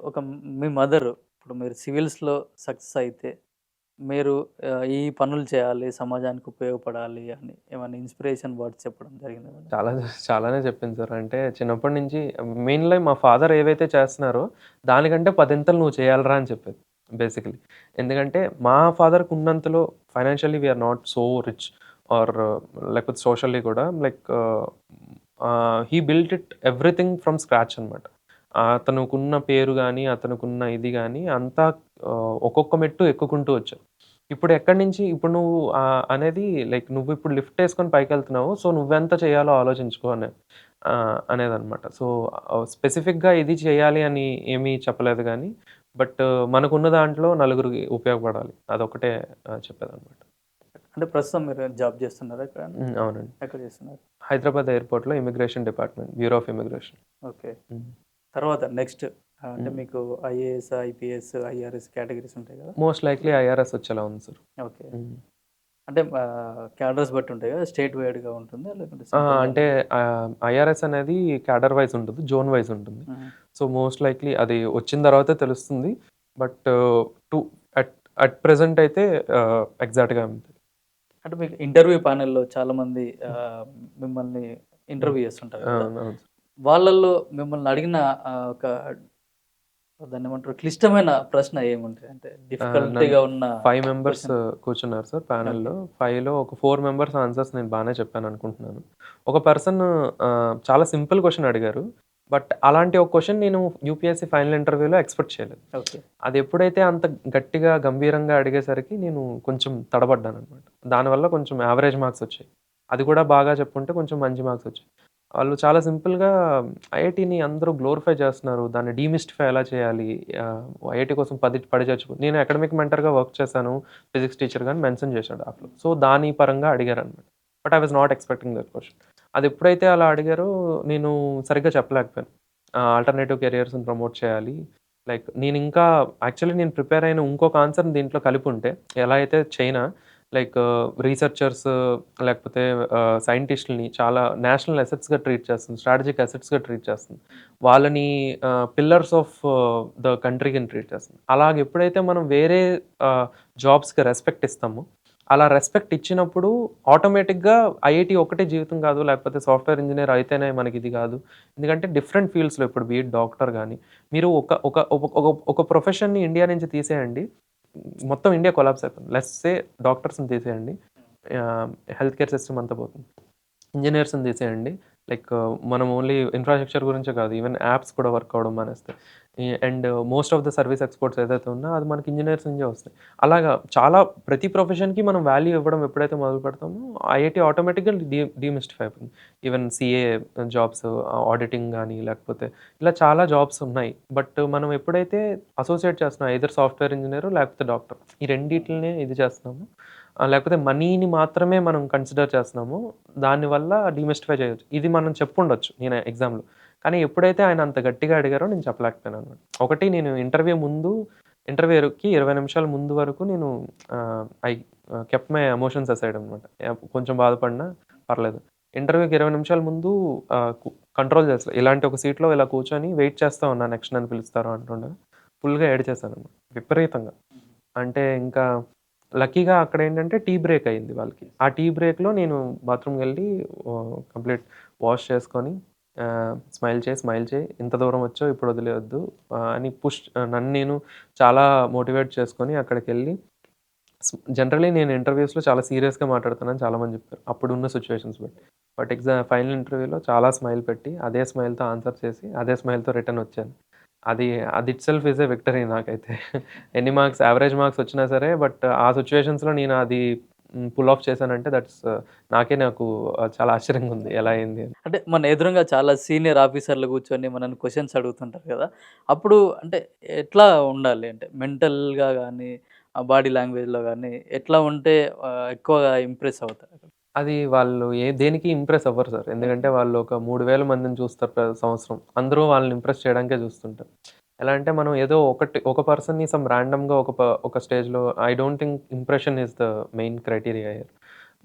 మీ మదర్ ఇప్పుడు మీరు సివిల్స్‌లో సక్సెస్ అయితే మీరు ఈ పనులు చేయాలి, సమాజానికి ఉపయోగపడాలి అని ఏమన్నా ఇన్‌స్పిరేషన్ వర్డ్స్ చెప్పడం జరిగిందా మేడం? చాలా చాలానే చెప్పింది సార్. అంటే చిన్నప్పటి నుంచి మెయిన్‌లీ మా ఫాదర్ ఏవైతే చేస్తున్నారో, దానికంటే పదింతలు నువ్వు చేయాలిరా అని చెప్పేది బేసికల్లీ. ఎందుకంటే మా ఫాదర్‌కి ఉన్నంతలో financially we are not so rich or లేకపోతే సోషల్లీ కూడా like he built it everything from scratch అనమాట. అతనుకున్న పేరు గాని, అతనుకున్న ఇది గాని అంతా ఒక్కొక్క మెట్టు ఎక్కుకుంటూ వచ్చారు. ఇప్పుడు ఎక్కడి నుంచి ఇప్పుడు నువ్వు అనేది లైక్ నువ్విప్పుడు లిఫ్ట్ ఏసుకొని పైకెళ్తున్నావు. సో, నువ్వెంత చేయాలో ఆలోచించుకో అనేదనమాట. సో, స్పెసిఫిక్‌గా ఇది చేయాలి అని ఏమీ చెప్పలేదు గానీ, బట్ మనకున్న దాంట్లో నలుగురికి ఉపయోగపడాలి. అదొక్కటే చెప్పేదనమాట. అంటే ప్రస్తుతం మీరు జాబ్ చేస్తున్నారా ఎక్కడైనా? అవునండి. ఎక్కడ చేస్తున్నారు? హైదరాబాద్ ఎయిర్‌పోర్ట్‌లో immigration department, bureau of immigration. Okay. హ్మ్. తర్వాత నెక్స్ట్ అంటే హ్మ్. మీకు ఐఏఎస్, ఐపీఎస్, ఐఆర్ఎస్ కేటగరీస్ ఉంటాయి కదా! మోస్ట్ లైక్లీ ఐఆర్ఎస్ వచ్చేలా ఉంది సార్. ఓకే. హ్మ్. అంటే క్యాడర్స్ బట్టి ఉంటాయి కదా! స్టేట్ వైడ్‌గా ఉంటుందా? లేకుంటే సెంట్రల్ అంటే గవర్నమెంట్? ఐఆర్ఎస్ అనేది క్యాడర్ వైస్ ఉంటది. జోన్ వైస్ ఉంటుంది. హుహు. సో, మోస్ట్ లైక్లీ అది వచ్చిన తర్వాతే తెలుస్తుంది. But to at at present అయితే ఎగ్జాక్ట్‌గా అంతే. అంటే మీకు ఇంటర్వ్యూ ప్యానెల్‌లో చాలామంది హ్మ్. మిమ్మల్ని హ్మ్. ఇంటర్వ్యూ చేస్తుంటారు కదా! అవును. అవును. వాళ్ళల్లో మిమ్మల్ని అడిగిన ఒక దాన్నేమంటారు క్లిష్టమైన ప్రశ్న ఏముంటది? అంటే నన్ను డిఫికల్టీగా ఉన్న 5 మెంబర్స్ క్వెషన్. కూర్చున్నారు సార్ ఓకే. ప్యానెల్‌లో. 5లో ఒక 4 మెంబర్స్ ఆన్సర్స్ నేను బానే చెప్పాననుకుంటున్నాను. ఒక పర్సన్ చాలా సింపుల్ క్వెషన్ అడిగారు. బట్ అలాంటి ఒక క్వెషన్ నేను యూపీఎస్‌సీ ఫైనల్ ఇంటర్వ్యూలో ఎక్స్‌పెక్ట్ చేయలేదు. ఓకే. అది ఎప్పుడైతే అంత గట్టిగా, గంభీరంగా అడిగేసరికి నేను కొంచెం తడబడ్డాననమాట. దానివల్ల కొంచెం యావరేజ్ మార్క్స్ వచ్చాయి. అది కూడా బాగా చెప్పుంటే కొంచెం మంచి మార్క్స్ వచ్చాయి. వాళ్ళు చాలా సింపుల్‌గా ఐఐటీని అందరూ గ్లోరిఫై చేస్తున్నారు. దాన్ని డీమిస్టిఫై ఎలా చేయాలి? ఐఐటీ కోసం పడి చచ్చిపో నేను అకాడమిక్ మెంటర్‌గా వర్క్ చేశాను. ఫిజిక్స్ టీచర్‌గా అని మెన్షన్ చేశాడు యాప్‌లో. సో, దాని పరంగా అడిగారనమాట. But I was not expecting that question. అది ఎప్పుడైతే అలా అడిగారో నేను సరిగ్గా చెప్పలేకపోయాను. ఆల్టర్‌నేటివ్ కెరియర్స్‌ని ప్రమోట్ చేయాలి. లైక్ నేనింకా యాక్చువల్లీ నేను ప్రిపేర్ అయిన ఇంకొక ఆన్సర్‌ని దీంట్లో కలిపుంటే ఎలా అయితే చైనా లైక్ రీసెర్చర్స్ లేకపోతే సైంటిస్ట్‌లని చాలా నేషనల్ అసెట్స్‌గా ట్రీట్ చేస్తుంది. స్ట్రాటజిక్ అసెట్స్‌గా ట్రీట్ చేస్తుంది. వాళ్ళని పిల్లర్స్ ఆఫ్ ద కంట్రీ కింద ట్రీట్ చేస్తుంది. అలాగ ఎప్పుడైతే మనం వేరే జాబ్స్‌కి రెస్పెక్ట్ ఇస్తామో, అలా రెస్పెక్ట్ ఇచ్చినప్పుడు ఆటోమేటిక్‌గా ఐఐటీ ఒక్కటే జీవితం కాదు. లేకపోతే సాఫ్ట్‌వేర్ ఇంజినీర్ అయితేనే మనకిది కాదు. ఎందుకంటే డిఫరెంట్ ఫీల్డ్స్‌లో ఇప్పుడు బీఇట్ డాక్టర్ గాని, మీరు ఒక ఒక ఒక ఒక ఒక ప్రొఫెషన్‌ని ఇండియా నుంచి తీసేయండి. మొత్తం ఇండియా కొలాప్స్ అయిపోతుంది. లెట్స్ సే డాక్టర్స్‌ని తీసేయండి. ఆహ్, హెల్త్ కేర్ సిస్టమ్ అంతా పోతుంది. ఇంజినీర్స్‌ని తీసేయండి. లైక్ మనం ఓన్లీ ఇన్‌ఫ్రాస్ట్రక్చర్ గురించే కాదు. ఈవెన్ యాప్స్ కూడా వర్క్ అవ్వడం మానేస్తాయి. And most of the service exports ఏదైతే ఉన్నా అది మనకి ఇంజినీర్స్ నుంచే వస్తాయి. అలాగా చాలా ప్రతి ప్రొఫెషన్‌కి మనం వాల్యూ ఇవ్వడం ఎప్పుడైతే మొదలుపెడతామో ఐఐటీ ఆటోమేటిక్‌గా డీమిస్టిఫై అయిపోతుంది. ఈవెన్ సీఏ జాబ్స్ ఆడిటింగ్ గాని లేకపోతే ఇలా చాలా జాబ్స్ ఉన్నాయి. బట్ మనం ఎప్పుడైతే అసోసియేట్ చేస్తున్నాం ఐదర్ సాఫ్ట్‌వేర్ ఇంజినీర్ లేకపోతే డాక్టర్. ఈ రెండిట్లనే ఇది చేస్తున్నాము. లేకపోతే మనీని మాత్రమే మనం కన్సిడర్ చేస్తున్నామో దానివల్ల డీమిస్టిఫై చేయొచ్చు. ఇది మనం చెప్పుండొచ్చు నేను ఎగ్జామ్‌లో. కానీ ఎప్పుడైతే ఆయన అంత గట్టిగా అడిగారో నేను చెప్పలేకపోయాననమాట. ఒకటి నేను ఇంటర్వ్యూకి 20 నిమిషాల ముందు వరకు నేను I kept my emotions aside అనమాట. కొంచెం బాధపడినా పర్లేదు. ఇంటర్వ్యూకి 20 నిమిషాల ముందు ఆహ్, కు కంట్రోల్ చేస్తా. ఇలాంటి ఒక సీట్‌లో ఇలా కూర్చొని వెయిట్ చేస్తా ఉన్నా నెక్స్ట్ నన్ను పిలుస్తారు అంటుండగా ఫుల్‌గా ఏడ్చేసాననమాట. విపరీతంగా. అంటే ఇంకా లక్కీగా అక్కడేంటంటే టీ బ్రేక్ అయింది వాళ్ళకి. ఆ టీ బ్రేక్‌లో నేను బాత్రూమ్‌కెళ్ళి కంప్లీట్ వాష్ చేసుకొని స్మైల్ చేయి. ఇంత దూరం వచ్చావు ఇప్పుడు వదిలేయొద్దు అని నన్ను నేను చాలా మోటివేట్ చేసుకొని అక్కడికెళ్ళి జనరల్లీ నేను ఇంటర్‌వ్యూస్‌లో చాలా సీరియస్‌గా మాట్లాడతానని చాలామంది చెప్పారు. అప్పుడున్న సిట్యుయేషన్స్ బట్టి. బట్ ఫైనల్ ఇంటర్‌వ్యూలో చాలా స్మైల్ పెట్టి, అదే స్మైల్‌తో ఆన్సర్ చేసి, అదే స్మైల్‌తో రిటర్న్ వచ్చాను. అది అది ఇట్‌సెల్ఫ్ ఈజ్ ఎ విక్టరీ నాకైతే. ఎన్ని మార్క్స్ యావరేజ్ మార్క్స్ వచ్చినా సరే, బట్ ఆ సిట్యుయేషన్స్‌లో నేను అది పుల్ ఆఫ్ చేశానంటే నాకు చాలా ఆశ్చర్యంగా ఉంది. ఎలా అయింది అని. అంటే మన ఎదురుంగా చాలా సీనియర్ ఆఫీసర్లు కూర్చొని మనల్ని క్వెషన్స్ అడుగుతుంటారు కదా! అప్పుడు అంటే ఎట్లా ఉండాలి? అంటే మెంటల్‌గా గానీ, బాడీ లాంగ్వేజ్‌లో గానీ ఎట్లా ఉంటే ఎక్కువగా ఇంప్రెస్ అవుతారు? అది వాళ్ళు దేనికి ఇంప్రెస్ అవ్వరు సార్. ఎందుకంటే వాళ్ళు ఒక 3000 మందిని చూస్తారు సంవత్సరం. అందరూ వాళ్ళని ఇంప్రెస్ చేయడానికే చూస్తుంటారు. ఎలా అంటే మనం ఏదో ఒక పర్సన్‌ని ర్యాండమ్‌గా ఒక స్టేజ్‌లో I don't think impression is the main criteria here.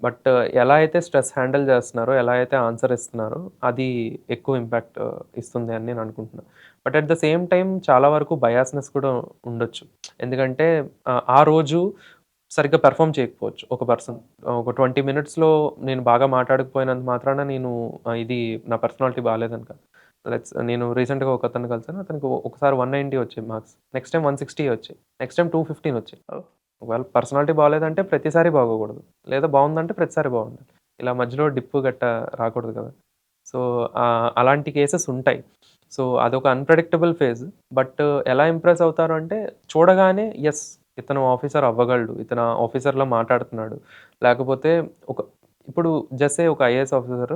But ఎలా అయితే స్ట్రెస్ హ్యాండిల్ చేస్తున్నారో, ఎలా అయితే ఆన్సర్ ఇస్తున్నారో అది ఎక్కువ ఇంపాక్ట్ ఇస్తుంది అని నేను అనుకుంటున్నా. But at the same time చాలా వరకు బయాస్‌నెస్ కూడా ఉండొచ్చు. ఎందుకంటే ఆ రోజు సరిగ్గా పెర్ఫార్మ్ చేయకపోవచ్చు ఒక పర్సన్. ఒక 20 మినిట్స్‌లో నేను బాగా మాట్లాడకపోయినంత మాత్రాన నేను ఇది నా పర్సనాలిటీ బాలేదని కాదు. నేను రీసెంట్‌గా ఒకతన్ని కలిసాను. అతనికి ఒకసారి 190 వచ్చాయి మార్క్స్. నెక్స్ట్ టైమ్ 160 వచ్చాయి. నెక్స్ట్ టైమ్ 215 వచ్చాయి. ఓహ్! ఒకవేళ పర్సనాలిటీ బాలేదంటే ప్రతిసారి బాగోకూడదు. లేదా బావుందంటే ప్రతిసారి బావుండాలి. ఇలా మధ్యలో డిప్ గట్టా రాకూడదు కదా! సో, అలాంటి కేసెస్ ఉంటాయి. సో, అదొక అన్‌ప్రెడిక్టబుల్ ఫేజ్. బట్ ఎలా ఇంప్రెస్ అవుతారు అంటే చూడగానే యెస్! ఇతను ఆఫీసర్ అవ్వగలడు. ఇతను ఆఫీసర్‌లా మాట్లాడుతున్నాడు. లేకపోతే ఒక ఇప్పుడు ఒక ఐఏఎస్ ఆఫీసర్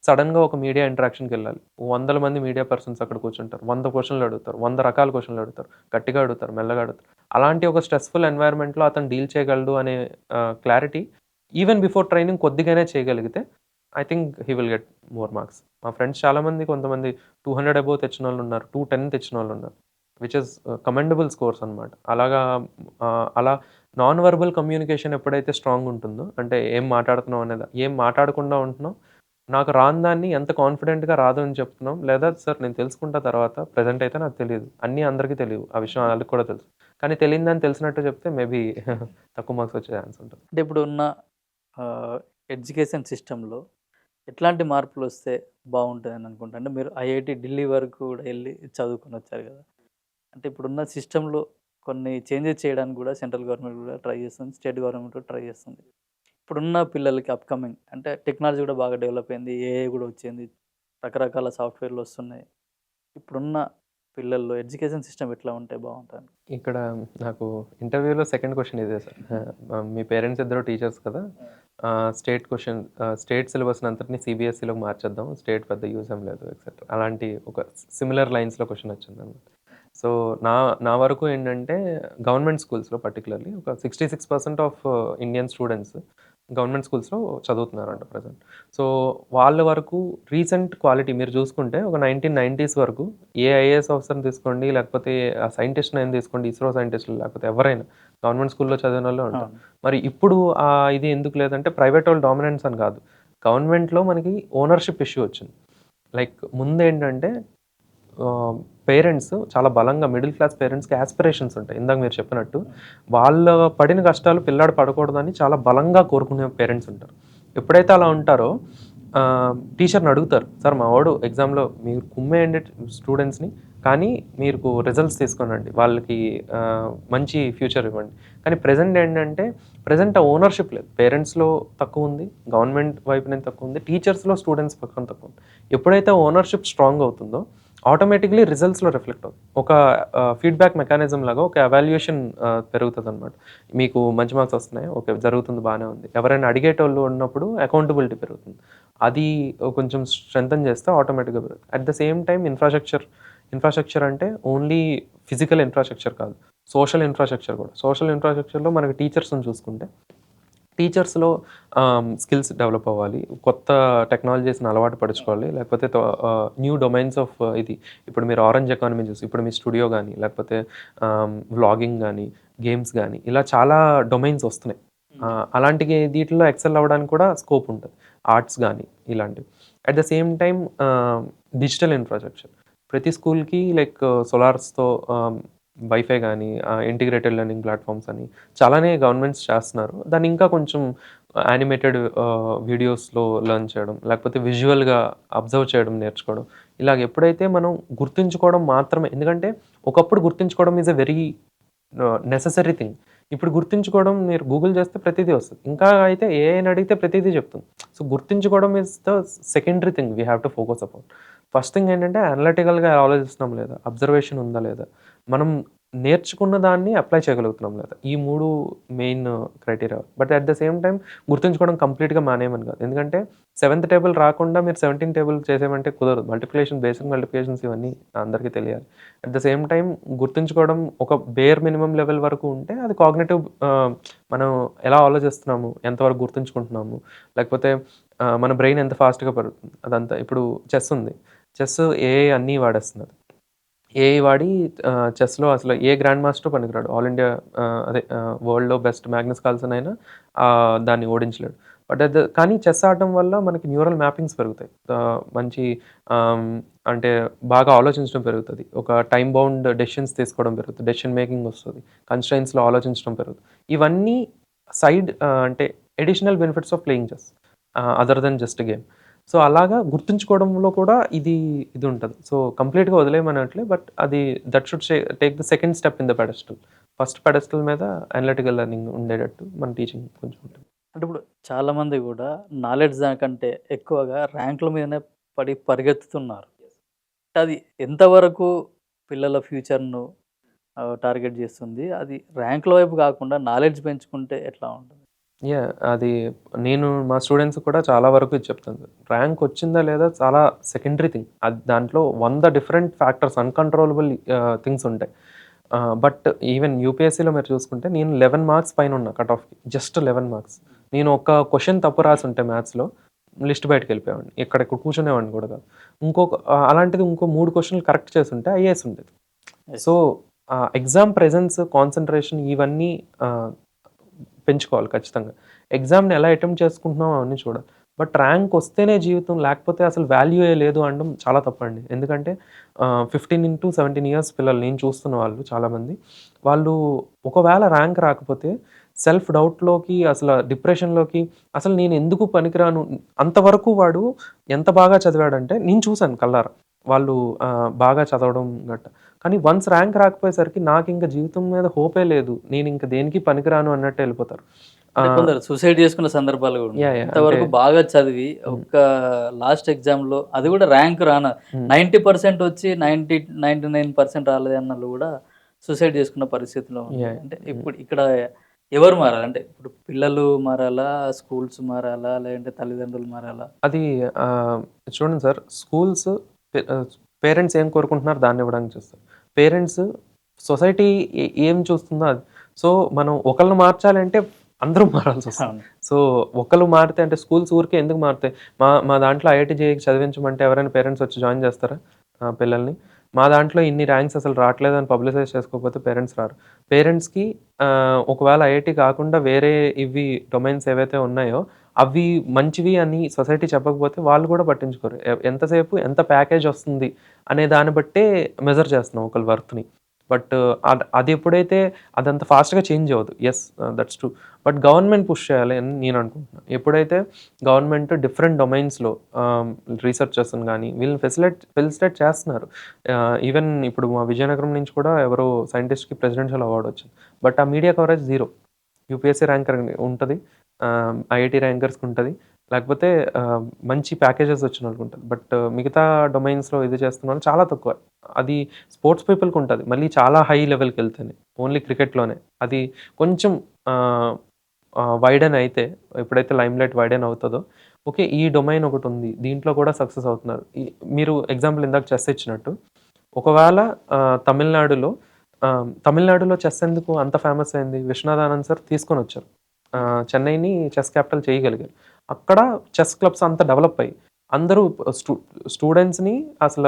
సడెన్‌గా ఒక మీడియా ఇంటరాక్షన్‌కెళ్ళాలి. వందల మంది మీడియా పర్సన్స్ అక్కడ కూర్చుంటారు. 100 క్వెషన్‌లు అడుగుతారు. 100 రకాల క్వెషన్‌లు అడుగుతారు. గట్టిగా అడుగుతారు. మెల్లగా అడుగుతారు. అలాంటి ఒక స్ట్రెస్‌ఫుల్ ఎన్వైర్న్‌మెంట్‌లో అతను డీల్ చేయగలడు అనే క్లారిటీ ఈవెన్ బిఫోర్ ట్రైనింగ్ కొద్దిగానే చేయగలిగితే I think he will get more marks. మా ఫ్రెండ్స్ కొంతమంది 200 అబోవ్ తెచ్చినోళ్ళున్నారు. 210 తెచ్చినోళ్ళున్నారు. విచ్ ఈస్ కమెండబుల్ స్కోర్స్ అనమాట. అలా నాన్ వెర్బల్ కమ్యూనికేషన్ ఎప్పుడైతే స్ట్రాంగ్ ఉంటుందో, అంటే ఏం మాట్లాడుతున్నాం అనేది ఏం మాట్లాడకుండా ఉంటున్నాం, నాకు రాని దాన్ని ఎంత కాన్ఫిడెంట్‌గా రాదు అని చెప్తున్నాం, లేదా సార్ నేను తెలుసుకుంటా తర్వాత, ప్రెజెంట్ అయితే నాకు తెలీదు. అన్నీ అందరికీ తెలియవు. ఆ విషయం ఆళ్ళకి కూడా తెలుసు. కానీ తెలియనిదాన్ని తెలిసినట్టు చెప్తే మేబీ తక్కువ మార్క్స్ వచ్చే ఛాన్స్ ఉంటది. అంటే ఇప్పుడున్న ఆహ్, ఎడ్యుకేషన్ సిస్టమ్‌లో ఎట్లాంటి మార్పులొస్తే బావుంటదని అనుకుంటా? అంటే మీరు ఐఐటీ ఢిల్లీ వరకు కూడా ఎళ్లి చదువుకొనొచ్చారు గదా! అంటే ఇప్పుడున్న సిస్టమ్‌లో కొన్ని చేంజెస్ చేయడానికి గూడా సెంట్రల్ గవర్నమెంట్ గూడా ట్రై చేస్తుంది. స్టేట్ గవర్నమెంట్ కూడా ట్రై చేస్తుంది. ఇప్పుడున్న పిల్లలకి అప్‌కమింగ్ అంటే టెక్నాలజీ గూడా బాగా డెవలప్ అయింది. ఏఐ గూడా వచ్చింది. రకరకాల సాఫ్ట్‌వేర్‌లొస్తున్నాయి. ఇప్పుడున్న పిల్లల్లో ఎడ్యుకేషన్ సిస్టమ్ ఎట్లా ఉంటే బావుంటదని? ఇక్కడ నాకు ఇంటర్వ్యూలో సెకండ్ క్వెషన్ ఇదే సార్. మీ పేరెంట్స్ ఇద్దరు టీచర్స్ కదా! స్టేట్ సిలబస్‌ని అంతటిని సీబీఎస్ఈలోకి మార్చేద్దాం. స్టేట్ పెద్ద యూజ్ ఏం లేదు ఎక్సెట్రా. అలాంటి ఒక సిమిలర్ లైన్స్‌లో క్వెషన్ వచ్చిందనమాట. సో, నా నా వరకు ఏంటంటే గవర్నమెంట్ స్కూల్స్‌లో పర్టిక్యులర్‌లీ ఒక 66% ఆఫ్ ఇండియన్ స్టూడెంట్స్ గవర్నమెంట్ స్కూల్స్‌లో చదువుతున్నారంట ప్రెజెంట్. సో, వాళ్ళ వరకు రీసెంట్ క్వాలిటీ మీరు చూసుకుంటే ఒక 1990s వరకు ఏ ఐఏఎస్ ఆఫీసర్‌ని తీసుకోండి, లేకపోతే ఆ సైంటిస్ట్‌నైనా తీసుకోండి, ఇస్రో సైంటిస్టులు లేకపోతే ఎవరైనా గవర్నమెంట్ స్కూల్‌లో చదివినోళ్ళే ఉంటారు. అవును. మరి ఇప్పుడు ఇది ఎందుకు లేదంటే ప్రైవేట్ వోళ్ళ డామినెన్స్ అని కాదు. గవర్నమెంట్‌లో మనకి ఓనర్‌షిప్ ఇష్యూ వచ్చింది. లైక్ ముందేంటంటే ఆహ్, పేరెంట్స్ చాలా బలంగా మిడిల్ క్లాస్ పేరెంట్స్‌కి యాస్పిరేషన్స్ ఉంటాయి. ఇందాక మీరు చెప్పినట్టు. వాళ్ళ పడిన కష్టాలు పిల్లాడు పడకూడదని చాలా బలంగా కోరుకునే పేరెంట్స్ ఉంటారు. ఎప్పుడైతే అలా ఉంటారో టీచర్‌ని అడుగుతారు. సార్ మా వాడు ఎగ్జామ్‌లో మీరు కుమ్మేయండి స్టూడెంట్స్‌ని. కానీ మీకు రిజల్ట్స్ తీసుకొనండి. వాళ్ళకి మంచి ఫ్యూచర్ ఇవ్వండి. కానీ ప్రెజెంట్ ఆ ఓనర్‌షిప్ లేదు. పేరెంట్స్‌లో తక్కువుంది. గవర్నమెంట్ వైపు నుంచి తక్కువుంది. టీచర్స్‌లో స్టూడెంట్స్ పక్కన తక్కువుంది. ఎప్పుడైతే ఓనర్‌షిప్ స్ట్రాంగ్ అవుతుందో ఆటోమేటిక్‌లీ రిజల్ట్స్‌లో రిఫ్లెక్ట్ అవుతుంది. ఒక ఫీడ్‌బ్యాక్ మెకానిజం లాగా ఒక ఎవాల్యుయేషన్ పెరుగుతదనమాట. మీకు మంచి మార్క్స్ వస్తున్నాయా? ఓకే. జరుగుతుంది బానే ఉంది. ఎవరైనా అడిగేటోళ్ళు ఉన్నప్పుడు అకౌంటబిలిటీ పెరుగుతుంది. అది కొంచెం స్ట్రెంథెన్ చేస్తే ఆటోమేటిక్‌గా పెరుగుతుంది. At the same time infrastructure అంటే ఓన్లీ ఫిజికల్ ఇన్‌ఫ్రాస్ట్రక్చర్ కాదు. సోషల్ ఇన్‌ఫ్రాస్ట్రక్చర్ కూడా. సోషల్ ఇన్‌ఫ్రాస్ట్రక్చర్‌లో మనకి టీచర్స్‌ని చూసుకుంటే టీచర్స్‌లో స్కిల్స్ డెవలప్ అవ్వాలి. కొత్త టెక్నాలజీస్‌ని అలవాటు పరుచుకోవాలి. లేకపోతే న్యూ డొమైన్స్ ఆఫ్ ఇప్పుడు మీరు ఆరెంజ్ ఎకానమీ చూసి ఇప్పుడు మీ స్టూడియో గాని, లేకపోతే వ్లాగింగ్ గాని, గేమ్స్ గాని ఇలా చాలా డొమైన్స్ వస్తున్నాయి. అలాంటి దీంట్లో ఎక్సెల్ అవ్వడానికి కూడా స్కోప్ ఉంటది. ఆర్ట్స్ గాని ఇలాంటివి. At the same time digital infrastructure. ప్రతి స్కూల్‌కి లైక్ సోలార్స్‌తో వైఫై గాని, ఇంటిగ్రేటెడ్ లెర్నింగ్ ప్లాట్‌ఫార్మ్స్ అని చాలానే గవర్నమెంట్స్ చేస్తున్నారు. దాన్ని ఇంకా కొంచెం యానిమేటెడ్ వీడియోస్‌లో లెర్న్ చేయడం, లేకపోతే విజువల్‌గా అబ్జర్వ్ చేయడం నేర్చుకోవడం. ఇలాగ ఎప్పుడైతే మనం గుర్తుంచుకోవడం మాత్రమే ఎందుకంటే ఒకప్పుడు గుర్తుంచుకోవడం is a very necessary thing. ఇప్పుడు గుర్తుంచుకోవడం మీరు గూగుల్ చేస్తే ప్రతీదీ వస్తది. ఇంకా అయితే ఏఐని అడిగితే ప్రతీదీ చెప్తుంది. సో, గుర్తుంచుకోవడం is the secondary thing we have to focus upon. First thing ఏంటంటే అనలిటికల్‌గా ఆలోచిస్తున్నాం లేదా? అబ్జర్వేషన్ ఉందా లేదా? మనం నేర్చుకున్న దాన్ని అప్లై చేయగలుగుతున్నాం లేదా? ఈ 3 main criteria. But at the same time గుర్తుంచుకోవడం కంప్లీట్‌గా మానేయమని కాదు. ఎందుకంటే సెవెంత్ టేబుల్ రాకుండా మీరు 17 టేబుల్ చేసేయమంటే కుదరదు. మల్టిప్లికేషన్, బేసిక్ మల్టిప్లికేషన్స్ ఇవన్నీ అందరికీ తెలియాలి. అట్ ద సేమ్ టైమ్ గుర్తుంచుకోవడం ఒక బేర్ మినిమమ్ లెవెల్ వరకు ఉంటే అది కాగ్నిటివ్ మనం ఎలా ఆలోచిస్తున్నాము, ఎంతవరకు గుర్తుంచుకుంటున్నాము, లేకపోతే మన బ్రెయిన్ ఎంత ఫాస్ట్‌గా పెరుగుతుంది అదంతా. ఇప్పుడు చెస్ ఉంది. చెస్ ఏఐ అన్నీ వాడేస్తున్నారు. ఏఐ వాడి చెస్‌లో అసలు ఏ గ్రాండ్ మాస్టరు పనికిరాడు. ఆల్ ఇండియా వరల్డ్‌లో బెస్ట్ మాగ్నస్ కార్ల్‌సన్ అయినా దాన్ని ఓడించలేడు. బట్ కానీ చెస్ ఆడడం వల్ల మనకి న్యూరల్ మ్యాపింగ్స్ పెరుగుతాయి. మంచి ఆహ్, అంటే బాగా ఆలోచించడం పెరుగుతది. ఒక టైమ్ బౌండ్ డెసిషన్స్ తీసుకోవడం పెరుగుతది. డెసిషన్ మేకింగ్ వస్తది. కన్‌స్ట్రెయింట్స్‌లో ఆలోచించడం పెరుగుతది. ఇవన్నీ అంటే additional benefits of playing chess other than just game. So, అలాగా గుర్తుంచుకోవడంలో కూడా ఇది ఉంటది. సో, కంప్లీట్‌గా వదిలేయమనట్లే. బట్ అది that should take the second step in the pedestal. First pedestal మీద అనలిటికల్ లెర్నింగ్ ఉండేటట్టు మన టీచింగ్ కొంచెం ఉంటుంది. అంటే ఇప్పుడు చాలామంది గూడా నాలెడ్జ్ దానికంటే ఎక్కువగా ర్యాంకుల మీదనే పడి పరిగెత్తుతున్నారు. అది ఎంతవరకు పిల్లల ఫ్యూచర్‌ను టార్గెట్ జేస్తుంది? అది ర్యాంకుల వైపు గాకుండా నాలెడ్జ్ పెంచుకుంటే ఎట్లా ఉంటుంది? అది నేను మా స్టూడెంట్స్‌కి కూడా చాలా వరకు ఇది చెప్తాను. ర్యాంక్ వచ్చిందా లేదా చాలా సెకండరీ థింగ్. అది దాంట్లో 100 డిఫరెంట్ ఫ్యాక్టర్స్ అన్‌కంట్రోలబుల్ థింగ్స్ ఉంటాయి. బట్ ఈవెన్ యూపీఎస్సీలో మీరు చూసుకుంటే నేను 11 మార్క్స్ పైనున్నా కట్ ఆఫ్‌కి. Just 11 marks. నేను ఒక క్వెషన్ తప్పు రాసుంటే మ్యాథ్స్‌లో లిస్ట్ బయటికెళ్ళిపోయేవాడిని. ఇక్కడ కూర్చునేవాడిని కూడా కాదు. అలాంటిది ఇంకో 3 క్వెషన్‌లు కరెక్ట్ చేసుంటే ఐఏఎస్ ఉండేది. Yes. So, exam presence, concentration ఇవన్నీ ఆహ్, పెంచుకోవాలి ఖచ్చితంగా. ఎగ్జామ్‌ని ఎలా అటెంప్ట్ చేసుకుంటున్నాం అవన్నీ చూడాలి. బట్ ర్యాంక్ వస్తేనే జీవితం లేకపోతే అసలు వాల్యూయే లేదు అనడం చాలా తప్పండి. ఎందుకంటే 15-17 ఇయర్స్ పిల్లలు నేను చూస్తున్న వాళ్ళు చాలామంది. వాళ్ళు ఒకవేళ ర్యాంక్ రాకపోతే సెల్ఫ్ డౌట్‌లోకి డిప్రెషన్‌లోకి అసలు నేను ఎందుకు పనికిరాను అంతవరకు వాడు ఎంత బాగా చదివాడంటే నేను చూసాను కళ్ళారా. వాళ్ళు బాగా చదవడం గట్టా. కానీ వన్స్ ర్యాంక్ రాకపోయేసరికి నాకింక జీవితం మీద హోపే లేదు. నేనింక దేనికి పనికిరాను అన్నట్టు ఎళ్ళిపోతారు. అంటే ఆహ్, కొందరు సూసైడ్ చేసుకున్న సందర్భాలు గూడా ఉన్నాయి. అంటే ఇంతవరకు బాగా చదివి హ్మ్. ఒక్క లాస్ట్ ఎగ్జామ్‌లో అది గూడా ర్యాంక్ హ్మ్. 90% వచ్చి 99% రాలేదన్నోళ్ళు గూడా సూసైడ్ చేసుకున్న పరిస్థితిలో ఉంది. అంటే హ్మ్. ఇప్పుడు ఇక్కడ ఎవరు మారాలి? అంటే ఇప్పుడు పిల్లలు మారాలా? స్కూల్స్ మారాలా? లేదంటే తల్లిదండ్రులు మారాలా? అది ఆహ్, చూడండి సార్ స్కూల్స్ పె ఆహ్, పేరెంట్స్ ఏం కోరుకుంటున్నారో దాన్నివ్వడానికి చూస్తారు. పేరెంట్స్ సొసైటీ ఏం చూస్తుందో అది. సో, మనం ఒకళ్ళని మార్చాలంటే అందరూ మారాల్సొస్తుంది. అవును. సో, ఒకళ్ళు మారితే అంటే స్కూల్స్ ఊరికే ఎందుకు మారుతాయి? మా మా దాంట్లో ఐఐటీ, జేఈఈకి చదివించమంటే ఎవరైనా పేరెంట్స్ వచ్చి జాయిన్ చేస్తారా పిల్లల్ని? మా దాంట్లో ఇన్ని ర్యాంక్స్ అసలు రావట్లేదని పబ్లిసైజ్ చేసుకోకపోతే పేరెంట్స్ రారు. పేరెంట్స్‌కి ఒకవేళ ఐఐటీ కాకుండా వేరే ఇవి డొమైన్స్ ఏవైతే ఉన్నాయో అవి మంచివి అని సొసైటీ చెప్పకపోతే వాళ్ళు కూడా పట్టించుకోరు. ఎంతసేపు ఎంత ప్యాకేజ్ వస్తుంది అనే దాన్ని బట్టే మెజర్ చేస్తున్నాం ఒకళ్ళ వర్త్‌ని. బట్ అది ఎప్పుడైతే అదంత ఫాస్ట్‌గా చేంజ్ అవ్వదు. Yes, that's true. But government push చేయాలి అని నేను అనుకుంటున్నాను. ఎప్పుడైతే గవర్నమెంట్ డిఫరెంట్ డొమైన్స్‌లో రీసెర్చర్స్‌ని గాని వీళ్ళని ఫెసిలిటేట్ చేస్తున్నారు. ఈవెన్ ఇప్పుడు మా విజయనగరం నుంచి కూడా ఎవరో సైంటిస్ట్‌కి ప్రెసిడెన్షియల్ అవార్డ్ వచ్చింది. బట్ ఆ media coverage zero. UPSC ranker ఉంటది. ఐఐటీ ర్యాంకర్స్‌కి ఉంటది. లేకపోతే మంచి ప్యాకేజెస్ వచ్చినోళ్ళకుంటది. బట్ మిగతా డొమైన్స్‌లో ఇది చేస్తున్నోళ్ళు చాలా తక్కువ. అది స్పోర్ట్స్ పీపుల్‌కి ఉంటది. మళ్ళీ చాలా హై లెవెల్‌కెళ్తేనే. ఓన్లీ క్రికెట్‌లోనే. అది కొంచెం ఆహ్, వైడెన్ అయితే ఎప్పుడైతే లైమ్‌లైట్ వైడెన్ అవుతదో, ఓకే. ఈ డొమైన్ ఒకటుంది. దీంట్లో కూడా సక్సెస్ అవుతున్నారు. మీరు ఎగ్జాంపుల్ ఇందాక చెస్ ఇచ్చినట్టు, ఒకవేళ తమిళనాడులో చెస్ ఎందుకు అంత ఫేమస్ అయింది? విశ్వనాథ్ ఆనంద్ సార్ తీసుకొనొచ్చారు. చెన్నైని చెస్ క్యాపిటల్ చేయగలిగారు. అక్కడ చెస్ క్లబ్స్ అంతా డెవలప్ అయ్యి, అందరూ స్టూడెంట్స్‌ని అసల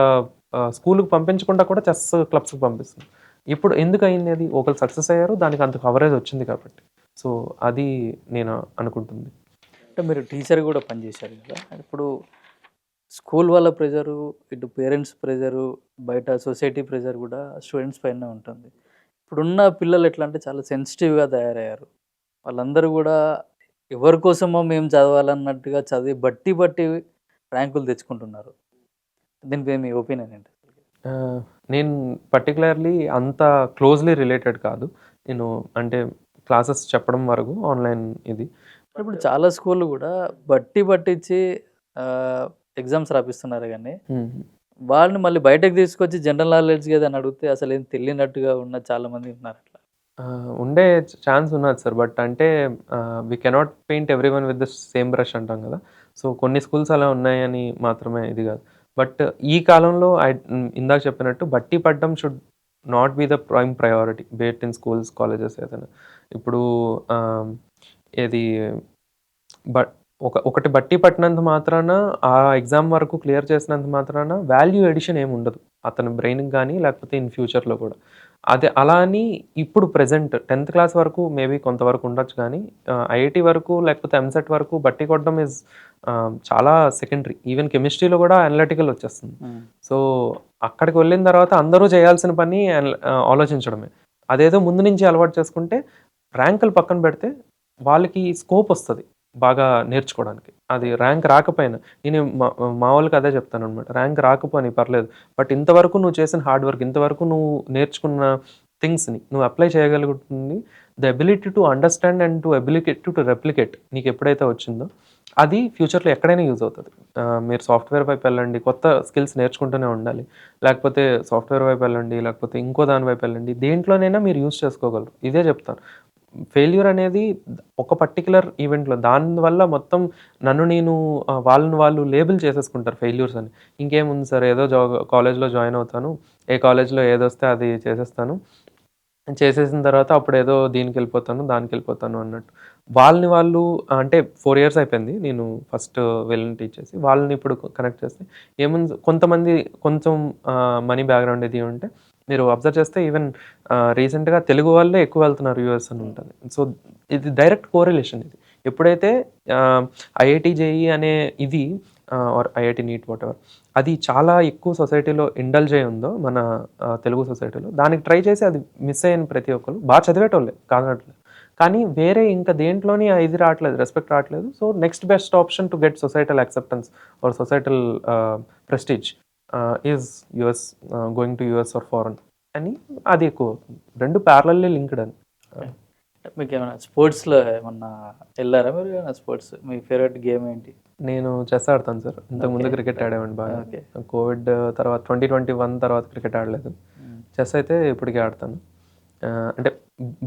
స్కూలుకి పంపించకుండా కూడా చెస్ క్లబ్స్‌కి పంపిస్తున్నారు. ఇప్పుడు ఎందుకయింది అది? ఒకళ్ళు సక్సెస్ అయ్యారు. దానికి అంత కవరేజ్ వచ్చింది కాబట్టి. సో, అది నేను అనుకుంటుంది. అంటే మీరు టీచర్ గూడా పనిజేశారు గదా! ఇప్పుడు స్కూల్ వాళ్ళ ప్రెషరు, ఇటు పేరెంట్స్ ప్రెషరు, బయట సొసైటీ ప్రెషర్ గూడా స్టూడెంట్స్ పైనే ఉంటుంది. ఇప్పుడున్న పిల్లలు ఎట్లా అంటే చాలా సెన్సిటివ్‌గా తయారయ్యారు. వాళ్ళందరూ గూడా ఎవరి కోసమో మేము చదవాలన్నట్టుగా చదివి బట్టి బట్టి ర్యాంకులు తెచ్చుకుంటున్నారు. దీనిపై మీ ఒపీనియన్ ఏంటి? ఆహ్, నేను పర్టిక్యులర్‌లీ అంత క్లోజ్‌లీ రిలేటెడ్ కాదు. నేను అంటే క్లాసెస్ చెప్పడం వరకు ఆన్‌లైన్ ఇది. ఇప్పుడు చాలా స్కూల్‌లు గూడా బట్టి పట్టించి ఎగ్జామ్స్ రాపిస్తున్నారు గానీ, హ్మ్. వాళ్ళని మళ్ళీ బయటకు తీసుకొచ్చి జనరల్ నాలెడ్జ్ ఏదని అడిగితే అసలేం తెలియనట్టుగా ఉన్న చాలామంది ఉన్నారు అట్లా. ఉండే ఛాన్స్ ఉన్నది సార్. బట్ అంటే we cannot paint everyone with the same brush అంటాం కదా! సో, కొన్ని స్కూల్స్ అలా ఉన్నాయని మాత్రమే ఇది కాదు. బట్ ఈ కాలంలో ఇందాక చెప్పినట్టు బట్టి పడడం should not be the prime priority be it in schools, colleges ఏదైనా. ఇప్పుడు ఆహ్, ఏది బట్ ఒకటి బట్టి పట్టినంత మాత్రాన, ఆ ఎగ్జామ్ వరకు క్లియర్ చేసినంత మాత్రాన వాల్యూ ఎడిషన్ ఏమి ఉండదు. అతని బ్రెయిన్‌కి గాని, లేకపోతే ఇన్ ఫ్యూచర్‌లో కూడా. అదే అలా అని ఇప్పుడు ప్రెజెంట్ 10థ్ క్లాస్ వరకు మేబీ కొంతవరకు ఉండొచ్చు గానీ, ఐఐటీ వరకు లేకపోతే ఎంసెట్ వరకు బట్టి కొట్టడం చాలా సెకండరీ. ఈవెన్ కెమిస్ట్రీలో కూడా అనలిటికల్ వచ్చేస్తుంది. హ్మ్. సో, అక్కడికి వెళ్ళిన తర్వాత అందరూ చేయాల్సిన పని ఆలోచించడమే. అదేదో ముందు నుంచి అలవాటు చేసుకుంటే, ర్యాంకులు పక్కన పెడితే వాళ్ళకి స్కోప్ వస్తది. బాగా నేర్చుకోవడానికి. అది ర్యాంక్ రాకపోయినా నేను మా వాళ్ళకి అదే చెప్తాననమాట. ర్యాంక్ రాకపోని పర్లేదు. బట్ ఇంతవరకు నువ్వు చేసిన హార్డ్ వర్క్, ఇంతవరకు నువ్వు నేర్చుకున్న థింగ్స్‌ని నువ్వు అప్లై చేయగలుగుతుంది. The ability to understand and to ability to replicate నీకెప్పుడైతే వచ్చిందో, అది ఫ్యూచర్‌లో ఎక్కడైనా యూజ్ అవుతది. మీరు సాఫ్ట్‌వేర్ వైపు వెళ్ళండి. కొత్త స్కిల్స్ నేర్చుకుంటూనే ఉండాలి. లేకపోతే సాఫ్ట్‌వేర్ వైపు వెళ్ళండి. లేకపోతే ఇంకో దాని వైపు వెళ్ళండి. దేంట్లోనైనా మీరు యూజ్ చేసుకోగలరు. ఇదే చెప్తాను. ఫెయిల్యూర్ అనేది ఒక పర్టిక్యులర్ ఈవెంట్‌లో దానివల్ల మొత్తం నన్ను నేను వాళ్ళని వాళ్ళు లేబుల్ చేసేసుకుంటారు ఫెయిల్యూర్స్ అని. ఇంకేముంది సార్ ఏదో కాలేజ్‌లో జాయిన్ అవుతాను. ఏ కాలేజ్‌లో ఏదొస్తే అది చేసేస్తాను. చేసేసిన తర్వాత అప్పుడేదో దీనికెళ్ళిపోతాను, దానికెళ్ళిపోతాను అన్నట్టు. వాళ్ళని వాళ్ళు అంటే 4 ఇయర్స్ అయిపోయింది. నేను ఫస్ట్ వీళ్ళని టీచ్ చేసి. వాళ్ళని ఇప్పుడు కనెక్ట్ చేస్తే ఏముంది కొంతమంది కొంచెం మనీ బ్యాక్‌గ్రౌండ్ ఇది ఉంటే మీరు అబ్జర్వ్ చేస్తే ఈవెన్ రీసెంట్‌గా తెలుగు వాళ్ళే ఎక్కువ వెళ్తున్నారు యూఎస్ అని ఉంటది. సో, ఇది డైరెక్ట్ కోరిలేషన్ ఇది. ఎప్పుడైతే ఐఐటీ జేఈఈ అనే ఇది ఆర్ ఐఐటీ నీట్ వాటెవర్ అది చాలా ఎక్కువ సొసైటీలో ఇండల్జ్ అయి ఉందో మన తెలుగు సొసైటీలో దానికి ట్రై చేసి అది మిస్ అయిన ప్రతి ఒక్కళ్ళు చదివేటోళ్ళే కాదనట్లేదు. కానీ వేరే ఇంకా దేంట్లోని ఇది రావట్లేదు, రెస్పెక్ట్ రావట్లేదు. So, next best option to get societal acceptance or societal prestige is US going to US or foreign అని అది ఎక్కువవుతుంది. 2 ప్యారలల్లీ లింక్డ్ అని. మీకేమైనా స్పోర్ట్స్‌లో ఏమన్నా ఎళ్లారా మీరు? ఏమైనా స్పోర్ట్స్ మీ ఫేవరెట్ గేమ్ ఏంటి? నేను చెస్ ఆడతాను సార్. ఇంతకుముందు ఓకే. క్రికెట్ ఆడేవాడిని బాగా. ఓకే. కోవిడ్ తర్వాత 2021 తర్వాత క్రికెట్ ఆడలేదు. హ్మ్. చెస్ అయితే ఇప్పటికి ఆడతాను. అంటే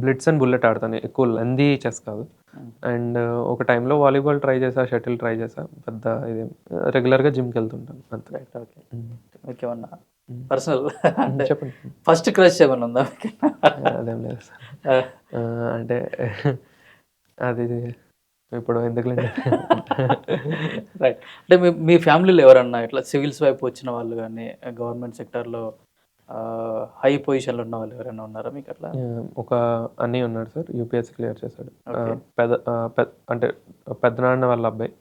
బ్లిట్స్ అండ్ బుల్లెట్ ఆడతాను. ఎక్కువ లెంథీ చెస్ కాదు. హ్మ్. అండ్ ఒక టైంలో వాలీబాల్ ట్రై చేశా, షటిల్ ట్రై చేశా. పెద్ద ఇదేం రెగ్యులర్‌గా జిమ్‌కెళ్తుంటాను అంతే. రైట్. ఓకే. హ్మ్. మీకేమన్నా హ్మ్. పర్సనల్ అంటే చెప్పండి. ఫస్ట్ క్రష్ ఏమన్నా ఉందా మీకు? అదేం లేదు సార్. ఆ! అంటే అది ఇప్పుడు ఎందుకులెండి. రైట్. అంటే మీ మీ ఫ్యామిలీలో ఎవరన్నా ఇట్లా సివిల్స్ వైపు వచ్చిన వాళ్ళు గాని, గవర్నమెంట్ సెక్టార్‌లో హై పొజిషన్‌లో ఉన్న వాళ్ళు ఎవరైనా ఉన్నారా మీకట్లా? ఒక అన్నయ్య ఉన్నాడు సార్. యూపీఎస్సీ క్లియర్ చేశాడు. ఓకే. అంటే పెద్దనాన్న వాళ్ళ అబ్బాయి.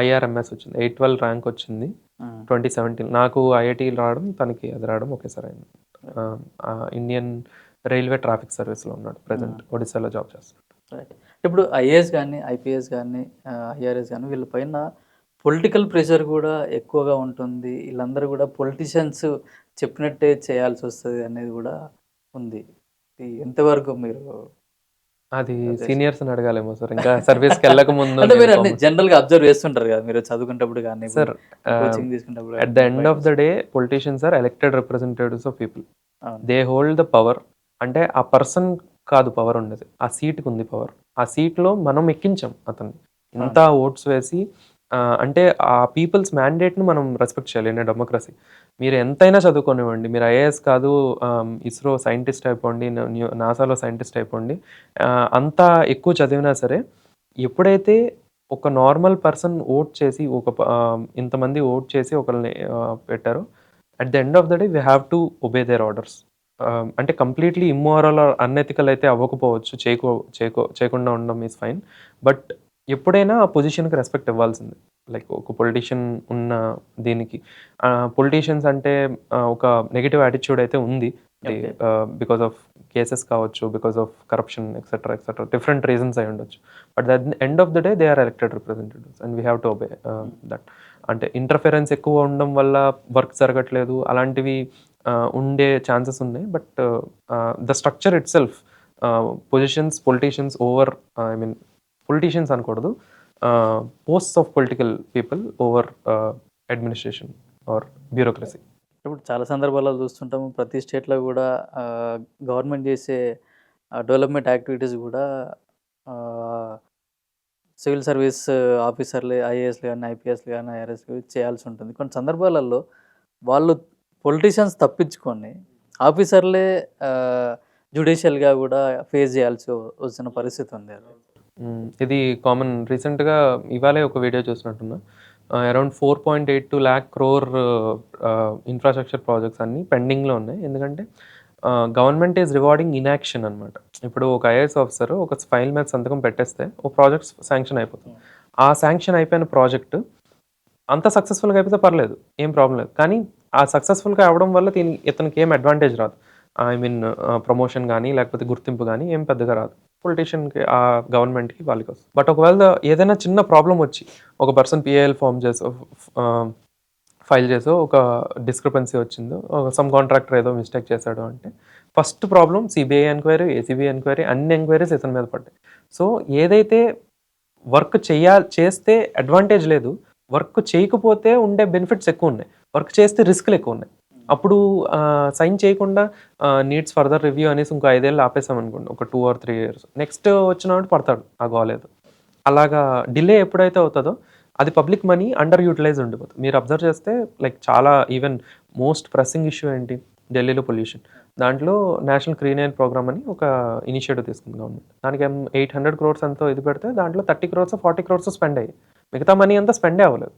ఐఆర్ఎంఎస్ వచ్చింది. 812 ర్యాంక్ వచ్చింది. హ్మ్. 2017 నాకు ఐఐటీ రావడం, తనకి అది రావడం ఒకేసారి అయింది. ఇండియన్ రైల్వే ట్రాఫిక్ సర్వీస్‌లో ఉన్నాడు హ్మ్. ప్రెజెంట్. ఒడిస్సాలో జాబ్ చేస్తున్నాడు. రైట్. ఇప్పుడు ఐఏఎస్ గాని, ఐపీఎస్ గాని, ఐఆర్ఎస్ గాని వీళ్ళ పైన పొలిటికల్ ప్రెషర్ గూడా ఎక్కువగా ఉంటుంది. ఈళ్ళందరూ గూడా పొలిటీషియన్స్ చెప్పినట్టే చేయాల్సొస్తది అనేది గూడా ఉంది. ఇది ఎంతవరకు మీరు అది ఉద్దేశం? సీనియర్స్‌ని అడగాలేమో సార్. ఇంకా సర్వీస్‌కెళ్ళక ముందు అంటే నేను మీరు అన్ని జనరల్‌గా అబ్జర్వ్ చేస్తుంటారు గదా! మీరు చదువుకునేటప్పుడు గాని, ఇప్పుడు సార్ ఆహ్, కోచింగ్ తీసుకునేటప్పుడు అట్ గాని, ద మీరు ఎండ్ బయట of the day politicians are elected representatives of people. అవును. They hold the power. అంటే ఆ పర్సన్ కాదు పవర్ ఉండేది. ఆ సీట్‌కి ఉంది పవర్. ఆ సీట్‌లో మనం ఎక్కించాం అతన్ని. ఇంత అవును. ఓట్స్ వేసి అంటే ఆ పీపుల్స్ మ్యాండేట్‌ని మనం రెస్పెక్ట్ చేయాలి ఇన్ ఎ డెమోక్రసీ. మీరు ఎంతైనా చదువుకోనివ్వండి. మీరు ఐఏఎస్ కాదు ఇస్రో సైంటిస్ట్ అయిపోండి, నాసాలో సైంటిస్ట్ అయిపోండి. అంత ఎక్కువ చదివినా సరే ఎప్పుడైతే ఒక నార్మల్ పర్సన్ ఓట్ చేసి ఇంతమంది ఓట్ చేసి ఒకళ్ళని పెట్టారో at the end of the day we have to obey their orders. అంటే కంప్లీట్‌లీ ఇమ్మోరల్ ఆర్ అన్‌ఎథికల్ అయితే అవ్వకపోవచ్చు. చేయకుండా ఉండడం ఈస్ ఫైన్. బట్ ఎప్పుడైనా ఆ పొజిషన్‌కి రెస్పెక్ట్ ఇవ్వాల్సిందే. లైక్ ఒక పొలిటీషియన్ ఉన్న దీనికి. పొలిటీషియన్స్ అంటే ఒక నెగెటివ్ యాటిట్యూడ్ అయితే ఉంది. అది ఓకే. బికాస్ ఆఫ్ కేసెస్ కావచ్చు, because of corruption etcetera, etcetera different reasons అయ్యుండొచ్చు. But at the end of the day they are elected representatives and we have to obey that. అంటే interference ఎక్కువ ఉండడం వల్ల work జరగట్లేదు. అలాంటివి ఉండే ఛాన్సెస్ ఉన్నాయి. But the structure itself politicians over I mean politicians అనకూడదు. Posts of political people over administration or bureaucracy. ఇప్పుడు చాలా సందర్భాల్లో చూస్తుంటాము. ప్రతి స్టేట్‌లో గూడా గవర్నమెంట్ చేసే డెవలప్‌మెంట్ యాక్టివిటీస్ గూడా ఆహ్, సివిల్ సర్వీస్ ఆఫీసర్‌లే ఐఏఎస్‌లు గాని, ఐపీఎస్‌లు గాని, ఐఆర్ఎస్‌లు చేయాల్సి ఉంటుంది. కొన్ని సందర్భాలలో వాళ్ళు పొలిటీషియన్స్ తప్పించుకొని ఆఫీసర్‌లే జ్యుడిషియల్‌గా గూడా ఫేస్ చేయాల్సి వచ్చిన పరిస్థితి ఉంది. అది. ఇది కామన్. రీసెంట్‌గా ఇవాళే ఒక వీడియో చూసినట్టున్నా. Around 4.82 lakh crore infrastructure projects అన్నీ పెండింగ్‌లో ఉన్నాయి. ఎందుకంటే గవర్నమెంట్ ఈజ్ రివార్డింగ్ ఇన్‌యాక్షన్ అనమాట. ఇప్పుడు ఒక ఐఏఎస్ ఆఫీసర్ ఒక ఫైల్ మీద సంతకం పెట్టేస్తే ఒక ప్రాజెక్ట్ శాంక్షన్ అయిపోతుంది. ఆ శాంక్షన్ అయిపోయిన ప్రాజెక్ట్ అంత సక్సెస్‌ఫుల్‌గా అయిపోతే పర్లేదు. ఏం ప్రాబ్లమ్ లేదు. కానీ ఆ సక్సెస్‌ఫుల్‌గా అవ్వడం వల్ల ఇతనికి ఏం అడ్వాంటేజ్ రాదు. ఐ మీన్ ప్రమోషన్ గానీ, లేకపోతే గుర్తింపు గానీ ఏం పెద్దగా రాదు. పొలిటీషియన్‌కి గవర్నమెంట్‌కి వాళ్ళకి వస్తుంది. బట్ ఒకవేళ ఏదైనా చిన్న ప్రాబ్లమ్ వచ్చి ఒక పర్సన్ పీఏఎల్ ఫార్మ్ చేసో ఫైల్ చేసో ఒక డిస్క్రిపెన్సీ వచ్చిందో, సమ్ కాంట్రాక్టర్ ఏదో మిస్టేక్ చేశాడు అంటే first problem CBI enquiry, ACB enquiry అన్ని ఎంక్వైరీస్ ఇతని మీద పడ్డాయి. సో ఏదైతే వర్క్ చేస్తే అడ్వాంటేజ్ లేదు. వర్క్ చేయకపోతే ఉండే బెనిఫిట్స్ ఎక్కువున్నాయి. వర్క్ చేస్తే రిస్క్‌లు ఎక్కువున్నాయి. అప్పుడు సైన్ చేయకుండా నీడ్స్ ఫర్దర్ రివ్యూ అనేసి ఇంకో 5 ఏళ్ళు ఆపేసామనుకోండి. ఒక 2 ఆర్ 3 ఇయర్స్. నెక్స్ట్ వచ్చినవాడు పడతాడు ఆ గోలేదో. అలాగా డిలే ఎప్పుడైతే అవుతదో అది పబ్లిక్ మనీ అండర్ యూటిలైజ్ ఉండిపోతుంది. మీరు అబ్జర్వ్ చేస్తే లైక్ చాలా ఈవెన్ మోస్ట్ ప్రెసింగ్ ఇష్యూ ఏంటి? ఢిల్లీలో పొల్యూషన్. దాంట్లో నేషనల్ క్లీన్ ఎయిర్ ప్రోగ్రామ్ అని ఒక ఇనిషియేటివ్ తీసుకుంది గవర్నమెంట్. దానికి 800 క్రోర్స్ ఎంతో ఇది పెడితే దాంట్లో 30 క్రోర్స్, 40 క్రోర్స్ స్పెండ్ అయ్యాయి. మిగతా మనీ అంతా స్పెండే అవ్వలేదు.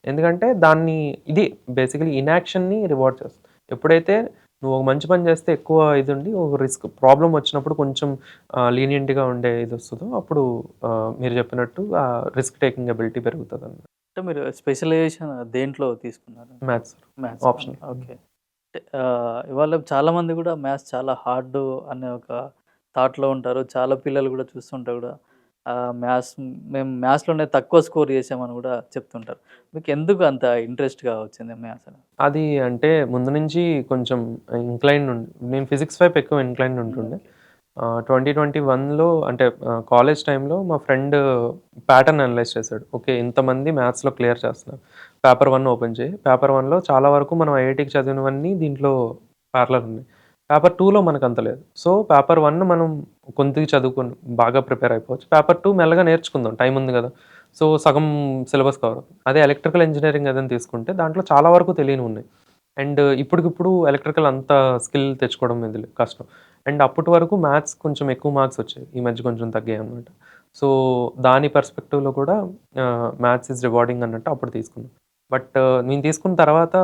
ఎందుకంటే దాన్ని ఇది బేసికలీ ఇన్‌యాక్షన్‌ని రివార్డ్ చేస్తుంది. ఎప్పుడైతే నువ్వు ఒక మంచి పని చేస్తే ఎక్కువ ఇది ఉండి ఒక ప్రాబ్లమ్ వచ్చినప్పుడు కొంచెం లీనియంట్‌గా ఉండే ఇది వస్తదో అప్పుడు మీరు చెప్పినట్టు రిస్క్ టేకింగ్ ఎబిలిటీ పెరుగుతదన్నమాట. అంటే మీరు స్పెషలైజేషన్ దేంట్లో తీసుకున్నారు? Maths maths. ఆప్షనల్. ఓకే. అంటే ఇవాళ చాలామంది గూడా మ్యాథ్స్ చాలా హార్డు అనే ఒక థాట్‌లో ఉంటారు. చాలా పిల్లలు గూడా చూస్తుంటే గూడా మ్యాథ్స్ మేము మ్యాథ్స్‌లోనే తక్కువ స్కోర్ చేసామని గూడా చెప్తుంటారు. మీకెందుకు అంత ఇంట్రెస్ట్‌గా వచ్చింది మ్యాథ్స్ అని? అది అంటే ముందు నుంచి కొంచెం నేను ఫిజిక్స్ వైపు ఎక్కువ ఇంక్లైన్డ్ ఉంటుండే. ఓకే. 2021లో అంటే కాలేజ్ టైమ్‌లో మా ఫ్రెండ్ ప్యాటర్న్ అనలైజ్ చేశాడు. ఓకే. ఇంతమంది మ్యాథ్స్‌లో క్లియర్ చేస్తున్నారు. పేపర్ 1 ఓపెన్ చేయి. పేపర్ 1లో చాలా వరకు మనం ఐఐటీకి చదివినవన్నీ దీంట్లో ప్యారలల్ ఉన్నాయి. పేపర్ 2లో మనకంత లేదు. సో, పేపర్ 1 మనం కొంత చదువుకొని బాగా ప్రిపేర్ అయిపోవచ్చు. పేపర్ 2 మెల్లగా నేర్చుకుందాం. టైం ఉంది గదా! సో, సగం సిలబస్ కవర్ అవుతుంది. అదే ఎలక్ట్రికల్ ఇంజినీరింగ్ ఏదైనా తీసుకుంటే దాంట్లో చాలా వరకు తెలియనివున్నాయి. అండ్ ఇప్పటికిప్పుడు ఎలక్ట్రికల్ అంత స్కిల్ తెచ్చుకోవడం ఇది కష్టం. అండ్ అప్పటి వరకు మ్యాథ్స్ కొంచెం ఎక్కువ మార్క్స్ వచ్చాయి. ఈ మధ్య కొంచెం తగ్గాయన్నమాట. సో, దాని పర్స్పెక్టివ్‌లో కూడా మ్యాథ్స్ ఈజ్ రివార్డింగ్ అన్నట్టు అప్పుడు తీసుకున్నాను. బట్ నేను తీసుకున్న తర్వాత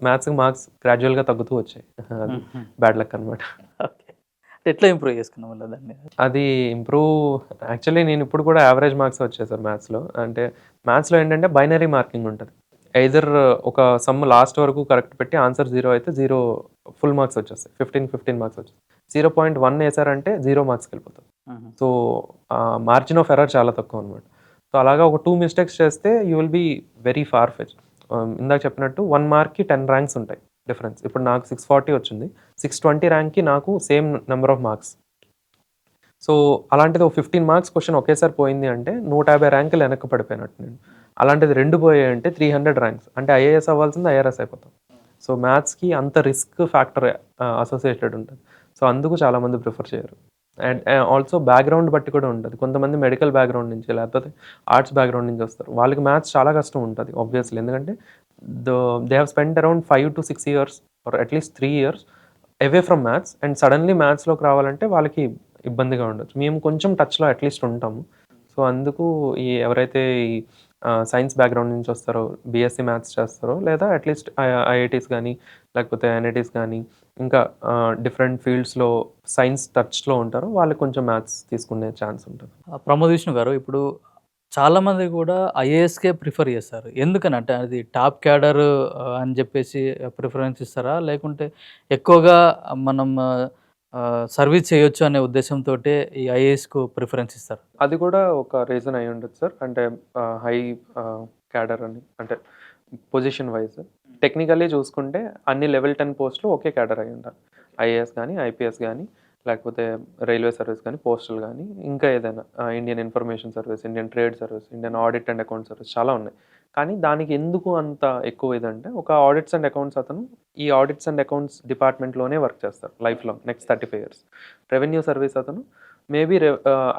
మ్యాథ్స్‌కి మార్క్స్ గ్రాడ్యుయల్‌గా తగ్గుతూ వచ్చాయి. అది హుహు. బ్యాడ్ లక్ అన్నమాట. ఓకే. అంటే ఎట్లా ఇంప్రూవ్ చేసుకున్నావు మళ్ళా దాన్ని? అది ఇంప్రూవ్ యాక్చువల్లీ నేను ఇప్పుడు కూడా యావరేజ్ మార్క్స్ వచ్చాయి సార్ మ్యాథ్స్‌లో. అంటే మ్యాథ్స్‌లో ఏంటంటే బైనరీ మార్కింగ్ ఉంటది. ఎయిదర్ ఒక సమ్ లాస్ట్ వరకు కరెక్ట్ పెట్టి ఆన్సర్ 0 అయితే 0 ఫుల్ మార్క్స్ వచ్చేస్తాయి. 15 మార్క్స్ వచ్చేస్తాయి. 0.1 ఏసారంటే 0 మార్క్స్‌కెళ్ళిపోతారు. హుహు. సో, మార్జిన్ ఆఫ్ ఎర్రర్ చాలా తక్కువనమాట. సో, అలాగా ఒక 2 మిస్టేక్స్ చేస్తే you will be very far fetched. ఇందాక చెప్పినట్టు 1 మార్క్‌కి 10 ర్యాంక్స్ ఉంటాయి డిఫరెన్స్. ఇప్పుడు నాకు 640 వచ్చింది. 620 ర్యాంక్‌కి నాకు same number of marks. So, అలాంటిది ఒక 15 మార్క్స్ క్వెషన్ ఒకేసారి పోయింది అంటే 150 ర్యాంకులు వెనక్కి పడిపోయినట్టు నేను. అలాంటిది 2 పోయాయంటే 300 ర్యాంక్స్. అంటే ఐఏఎస్ అవ్వాల్సింది ఐఆర్ఎస్ అయిపోతాం. సో, మ్యాథ్స్‌కి అంత రిస్క్ ఫ్యాక్టర్ అసోసియేటెడ్ ఉంటది. సో, అందుకు చాలామంది ప్రిఫర్ చేయరు. అండ్ ఆల్సో బ్యాక్‌గ్రౌండ్ బట్టి కూడా ఉంటది. కొంతమంది మెడికల్ బ్యాక్‌గ్రౌండ్ నుంచి లేకపోతే ఆర్ట్స్ బ్యాక్‌గ్రౌండ్ నుంచి వస్తారు. వాళ్ళకి మ్యాథ్స్ చాలా కష్టం ఉంటది ఆబ్వియస్‌లీ. ఎందుకంటే they have spent around 5-6 years or at least 3 years away from maths and suddenly మ్యాథ్స్‌లోకి రావాలంటే వాళ్ళకి ఇబ్బందిగా ఉండొచ్చు. మేము కొంచెం టచ్‌లో అట్‌లీస్ట్ ఉంటాము. సో, అందుకు ఎవరైతే ఈ సైన్స్ బ్యాక్‌గ్రౌండ్ నుంచి వస్తారో, బీఎస్సీ మ్యాథ్స్ చేస్తారో లేదా అట్‌లీస్ట్ ఐఐటీస్ గానీ, లేకపోతే ఎన్ఐటీస్ గానీ, ఇంకా డిఫరెంట్ ఫీల్డ్స్‌లో సైన్స్ టచ్‌లో ఉంటారో వాళ్ళకి కొంచెం మ్యాథ్స్ తీసుకునే ఛాన్స్ ఉంటది. ప్రమోద్ విష్ణు గారు ఇప్పుడు చాలామంది గూడా ఐఏఎస్‌కే ప్రిఫర్ చేస్తారు. ఎందుకనంటే అది టాప్ క్యాడర్ అని జెప్పేసి ప్రిఫరెన్స్ ఇస్తారా? లేకుంటే ఎక్కువగా మనం సర్వీస్ చేయొచ్చు అనే ఉద్దేశంతోటే ఈ ఐఏఎస్‌కు ప్రిఫరెన్స్ ఇస్తారా? అది కూడా ఒక రీజన్ అయ్యుండొచ్చు సార్. అంటే హై క్యాడర్ అని అంటే పొజిషన్ వైస్. టెక్నికల్లీ చూసుకుంటే అన్ని లెవెల్ 10 పోస్ట్‌లు ఒకే క్యాడర్ అయ్యుండాలి. ఐఏఎస్ గానీ, ఐపీఎస్ గానీ, లేకపోతే రైల్వే సర్వీస్ గానీ, పోస్టల్ గానీ, ఇంకా ఏదైనా Indian information service, Indian trade service, Indian audit and account service చాలా ఉన్నాయి. కానీ దానికి ఎందుకు అంత ఎక్కువ ఇదంటే, ఒక ఆడిట్స్ అండ్ అకౌంట్స్ అతను ఈ ఆడిట్స్ అండ్ అకౌంట్స్ డిపార్ట్మెంట్‌లోనే వర్క్ చేస్తారు life long next 35 years. Revenue service అతను మేబీ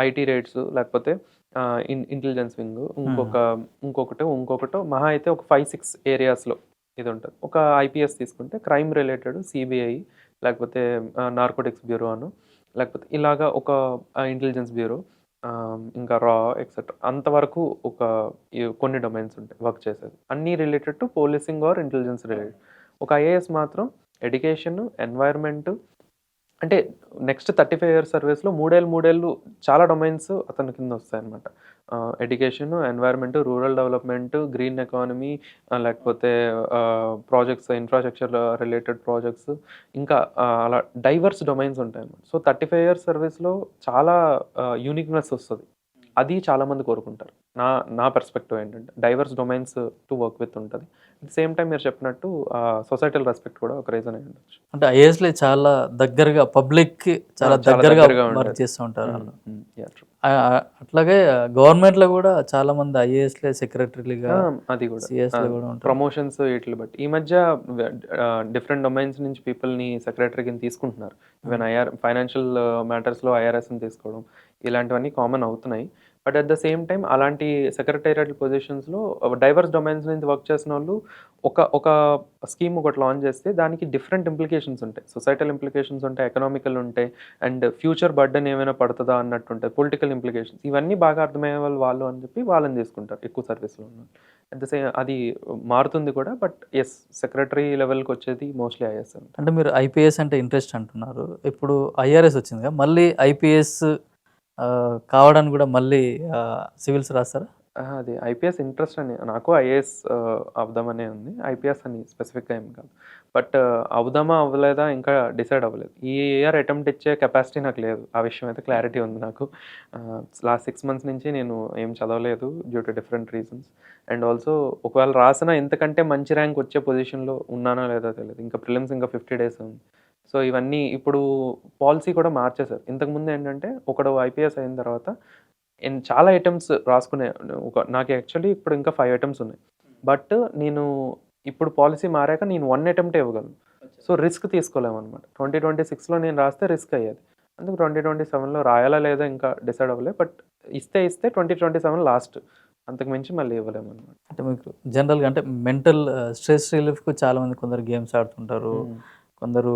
ఐటీ రేట్స్ లేకపోతే ఇంటెలిజెన్స్ వింగ్ ఇంకొకటో మహా అయితే ఒక 5, 6 ఏరియాస్‌లో ఇదుంటది. ఒక ఐపీఎస్ తీసుకుంటే క్రైమ్ రిలేటెడ్ సీబీఐ లేకపోతే నార్కోటిక్స్ బ్యూరో అనో, లేకపోతే ఇలాగా ఒక ఇంటెలిజెన్స్ బ్యూరో, ఇంకా రా ఎక్సెట్రా అంతవరకు ఒక కొన్ని డొమైన్స్ ఉంటాయి వర్క్ చేసేది. అన్నీ related to policing or intelligence related. ఒక ఐఏఎస్ మాత్రం ఎడ్యుకేషన్, ఎన్వైర్న్మెంట్, అంటే నెక్స్ట్ 35 ఇయర్స్ సర్వీస్‌లో మూడేళ్ళు చాలా డొమైన్స్ అతని కింద వస్తాయన్నమాట. Education, environment, rural development, green economy, లేకపోతే ప్రాజెక్ట్స్, ఇన్‌ఫ్రాస్ట్రక్చర్ రిలేటెడ్ ప్రాజెక్ట్స్, ఇంకా అలా డైవర్స్ డొమైన్స్ ఉంటాయన్నమాట. సో 35 ఇయర్స్ సర్వీస్‌లో చాలా యూనిక్‌నెస్ వస్తది. అది చాలామంది కోరుకుంటారు. నా నా పర్స్పెక్టివ్ ఏంటంటే divorce domains to work with ఉంటది. అట్ ద సేమ్ టైమ్ మీరు చెప్పినట్టు సొసైటల్ రెస్పెక్ట్ కూడా ఒక రీజన్ అయ్యి ఉండొచ్చు. అంటే ఐఏఎస్‌లో చాలా దగ్గరగా పబ్లిక్‌కి చాలా చాలా దగ్గరగా దగ్గరగా వర్క్ ఉండేది. చేస్తూ ఉంటారు ఆళ్ళు. యాహ్! ట్రూ. అట్లాగే గవర్నమెంట్‌లో గూడా చాలామంది ఐఏఎస్‌లే సెక్రటరీలుగా, అది కూడా. సీఎస్‌లు గూడా ఉంటారు. ప్రమోషన్స్ ఈటిలి బట్టి. ఈ మధ్య డిఫరెంట్ డొమైన్స్ నుంచి పీపుల్‌ని సెక్రటరీ కింద తీసుకుంటున్నారు. ఈవెన్ ఫైనాన్షియల్ మ్యాటర్స్‌లో ఐఆర్ఎస్‌ని తీసుకోవడం ఇలాంటివన్నీ కామన్ అవుతున్నాయి. But at the same time అలాంటి సెక్రటేరియల్ పొజిషన్స్‌లో డైవర్స్ డొమైన్స్ నుంచి వర్క్ చేసినోళ్ళు ఒక స్కీమ్ ఒకటి లాంచ్ చేస్తే దానికి డిఫరెంట్ ఇంప్లికేషన్స్ ఉంటాయి. సొసైటల్ ఇంప్లికేషన్స్ ఉంటాయి, ఎకనామికల్ ఉంటాయి, అండ్ ఫ్యూచర్ బర్డెన్ ఏమైనా పడతదా అన్నట్టుంటాయి. పొలిటికల్ ఇంప్లికేషన్స్ ఇవన్నీ బాగా అర్థమయ్యే వాళ్ళు అని చెప్పి వాళ్ళని తీసుకుంటారు ఎక్కువ సర్వీస్‌లో ఉన్నోళ్ళు. అట్ ద సేమ్ అది మారుతుంది కూడా. బట్ యెస్, సెక్రటరీ లెవెల్‌కి వచ్చేది మోస్ట్‌లీ ఐఏఎస్ అంటారు. అంటే మీరు ఐపీఎస్ అంటే ఇంట్రెస్ట్ అంటున్నారు. ఇప్పుడు ఐఆర్ఎస్ వచ్చిందిగా, మళ్ళీ ఐపీఎస్ కావడానికి గూడా మళ్ళీ సివిల్స్ రాస్తారా? అది ఐపీఎస్ ఇంట్రెస్ట్ అని నాకు ఐఏఎస్ అవుదామనే ఉంది. ఐపీఎస్ అని స్పెసిఫిక్‌గా ఏం కాదు. బట్ అవుదామా అవ్వలేదా ఇంకా డిసైడ్ అవ్వలేదు. ఈ ఇయర్ అటెంప్ట్ ఇచ్చే కెపాసిటీ నాకు లేదు. ఆ విషయం అయితే క్లారిటీ ఉంది నాకు. లాస్ట్ 6 మంత్స్ నుంచి నేను ఏం చదవలేదు due to different reasons. And also ఒకవేళ రాసినా ఇంతకంటే మంచి ర్యాంక్ వచ్చే పొజిషన్‌లో ఉన్నానో లేదో తెలీదు. ఇంకా ప్రిలిమ్స్ ఇంకా 50 డేస్ ఉంది. సో ఇవన్నీ ఇప్పుడు పాలిసీ కూడా మార్చేశారు. ఇంతకుముందు ఏంటంటే ఒకడు ఐపీఎస్ అయిన తర్వాత చాలా అటెంప్ట్స్ రాసుకునే నాకు యాక్చువల్లీ ఇప్పుడు ఇంకా 5 అటెంప్ట్స్ ఉన్నాయి. బట్ నేను ఇప్పుడు పాలిసీ మారాక నేను 1 అటెంప్టే ఇవ్వగలను. So risk తీసుకోలేమనమాట. 2026లో నేను రాస్తే రిస్క్ అయ్యేది. అందుకు 2027లో రాయాలా లేదా ఇంకా డిసైడ్ అవ్వలేదు. బట్ ఇస్తే 2027 లాస్ట్. అంతకు మించి మళ్ళీ ఇవ్వలేమనమాట. అంటే మీకు జనరల్‌గా అంటే మెంటల్ స్ట్రెస్ రిలీఫ్‌కి చాలామంది కొందరు గేమ్స్ ఆడుతుంటారు. కొందరు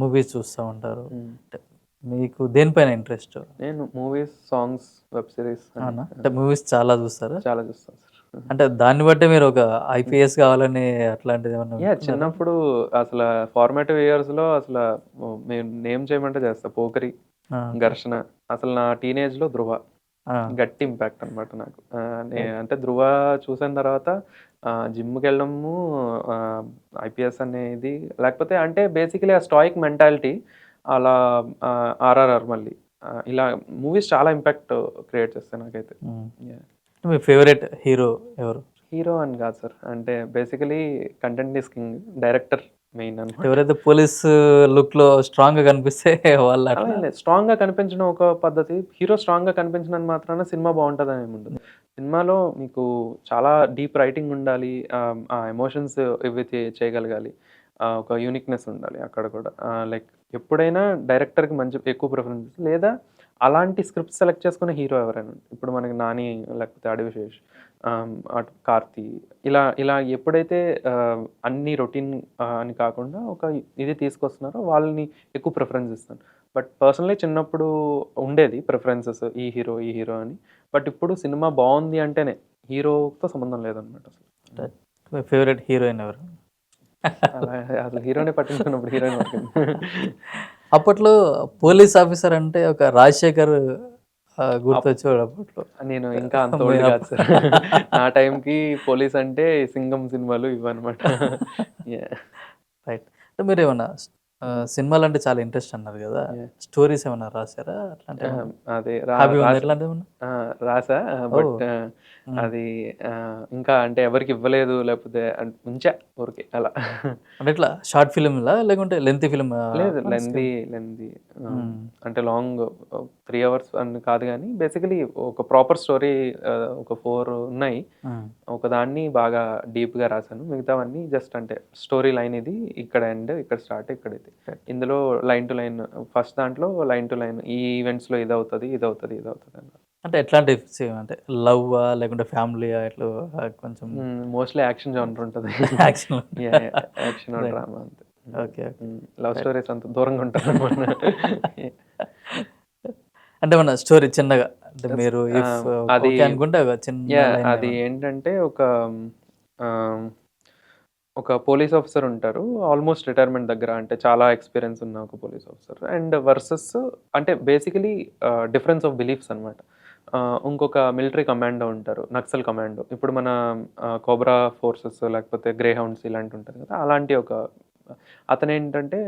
మూవీస్ చూస్తా ఉంటారు. హ్మ్. అంటే మీకు దేనిపైన ఇంట్రెస్ట్? నేను మూవీస్, సాంగ్స్, వెబ్ సిరీస్ అవునా? అంటే మూవీస్ చాలా చూస్తారా? చాలా చూస్తాను సార్. అంటే దాన్ని బట్టే మీరు ఒక ఐపీఎస్ కావాలని అట్లాంటిది ఏమన్నా పెట్టుకున్నారా? చిన్నప్పుడు అసల ఫార్మాటివ్ ఇయర్స్‌లో నేను నేమ్ చేయమంటే చేస్తా. 'పోకిరి', ఆ! 'ఘర్షణ'. అసలు నా టీనేజ్‌లో 'ధృవ' ఆ! గట్టి ఇంపాక్ట్ అనమాట నాకు. అంటే 'ధృవ' చూసిన తర్వాత జిమ్‌కెళ్ళడము, ఐపీఎస్ అనేది లేకపోతే అంటే బేసికలీ ఆ స్టాయిక్ మెంటాలిటీ అలా, 'ఆర్ఆర్ఆర్' మళ్ళీ ఇలా మూవీస్ చాలా ఇంపాక్ట్ క్రియేట్ చేస్తాయి నాకైతే. హ్మ్. యాహ్! మీ ఫేవరెట్ హీరో ఎవరు? హీరో అని కాదు సార్. అంటే basically content is king. Director main అనమాట. ఎవరైతే పోలీస్ లుక్‌లో స్ట్రాంగ్‌గా కనిపిస్తే వాళ్ళు అలా అట్లా? ఏం లేదు. స్ట్రాంగ్‌గా కనిపించడం ఒక పద్ధతి. హీరో స్ట్రాంగ్‌గా కనిపించినంత మాత్రాన సినిమా బావుంటదని ఏముండదు. సినిమాలో మీకు చాలా డీప్ రైటింగ్ ఉండాలి. ఆ ఎమోషన్స్ ఇవి చేయగలగాలి. ఒక యూనిక్‌నెస్ ఉండాలి అక్కడ కూడా. లైక్ ఎప్పుడైనా డైరెక్టర్‌కి ఎక్కువ ప్రిఫరెన్స్ లేదా అలాంటి స్క్రిప్ట్ సెలెక్ట్ చేసుకునే హీరో ఎవరైనా ఇప్పుడు మనకి 'నాని' లేకపోతే 'అడివిశేష్', అటు 'కార్తీ' ఇలా ఇలా ఎప్పుడైతే అన్ని రొటీన్ అని కాకుండా ఒక ఇది తీసుకొస్తున్నారో వాళ్ళని ఎక్కువ ప్రిఫరెన్స్ ఇస్తాను. బట్ పర్సనల్లీ చిన్నప్పుడు ఉండేది ప్రిఫరెన్సెస్ ఈ హీరో, ఈ హీరో అని. బట్ ఇప్పుడు సినిమా బావుంది అంటేనే హీరోతో సంబంధం లేదనమాట అసలు. మీ ఫేవరెట్ హీరోయిన్ ఎవరు? అలా అసలు హీరోనే పట్టించుకున్నప్పుడు హీరోయిన్ పట్టుకుంది. అప్పట్లో పోలీస్ ఆఫీసర్ అంటే ఒక రాజశేఖర్ అప్ గుర్తొచ్చేవాడు అప్పట్లో. నేను ఇంకా అంత మీ ఓల్డ్ కాదు అప్ సార్. నా టైంకి పోలీస్ అంటే 'సింగం' సినిమాలు ఇవన్నమాట. యాహ్! రైట్. అంటే మీరేమన్నా హ్మ్. సినిమాలంటే చాలా ఇంట్రెస్ట్ అన్నారు గదా! యాహ్! స్టోరీస్ ఏమన్నా రాసారా? అహా! అట్లాంటియేమన్నా అదే హాబీ ఉందా రాసా. ఇట్లాంటిదేమన్నా? రాసా. ఓహ్! బట్ హ్మ్. అది ఇంకా అంటే ఎవరికి ఇవ్వలేదు లేకపోతే ఉంచా ఊరికే అలా. అంటే ఇట్లా షార్ట్ ఫిల్మ్‌లా లేకుంటే లెంగ్తీ ఫిల్మ్ లేదు స్క్రీన్ లెంథీ హ్మ్. అంటే లాంగ్ 3 అవర్స్ అని కాదు గానీ బేసికలీ ఒక ప్రాపర్ స్టోరీ ఒక 4 ఉన్నాయి. హ్మ్. ఒకదాన్ని బాగా డీప్‌గా రాసాను. మిగతావన్నీ జస్ట్ అంటే స్టోరీ లైన్ ఇది. ఇక్కడ ఎండ్, ఇక్కడ స్టార్ట్, ఇక్కడ ఇది. ఇందులో లైన్ టు లైన్ ఫస్ట్ దాంట్లో లైన్ టు లైన్ ఈ ఈవెంట్స్‌లో ఇదవుతది, ఇదవుతది, ఇదవుతది అని. అంటే ఎట్లాంటి సేమ్ అంటే లవ్వా? లేకుంటే ఫ్యామిలీయా? ఎట్లా కొంచెం మోస్ట్‌లీ యాక్షన్ జోనర్ ఉంటది. Action yeah! Action right. Drama అంతే. Okay. Okay. Love right. Stories అంత దూరంగా ఉంటానన్నమాట. అంటే మన స్టోరీ చిన్నగా అంటే యెస్. మీరు ఇఫ్ అది ఓకే అనుకుంటే ఒక చిన్న లైన్ అది ఏమన్నా? ఏంటంటే ఆహ్, ఒక పోలీస్ ఆఫీసర్ ఉంటారు. ఆల్‌మోస్ట్ రిటైర్మెంట్ దగ్గర అంటే చాలా ఎక్స్‌పీరియన్స్ ఉన్న ఒక పోలీస్ ఆఫీసర్ అండ్ వర్సెస్ అంటే బేసికలీ డిఫరెన్స్ ఆఫ్ బిలీఫ్స్ అన్నమాట. ఇంకొక మిలిటరీ కమాండో ఉంటారు. నక్సల్ కమాండో. ఇప్పుడు మన కోబ్రా ఫోర్సెస్ లేకపోతే గ్రే హౌండ్స్ ఇలాంటివి ఉంటది కదా! అలాంటి ఒక అతనేంటంటే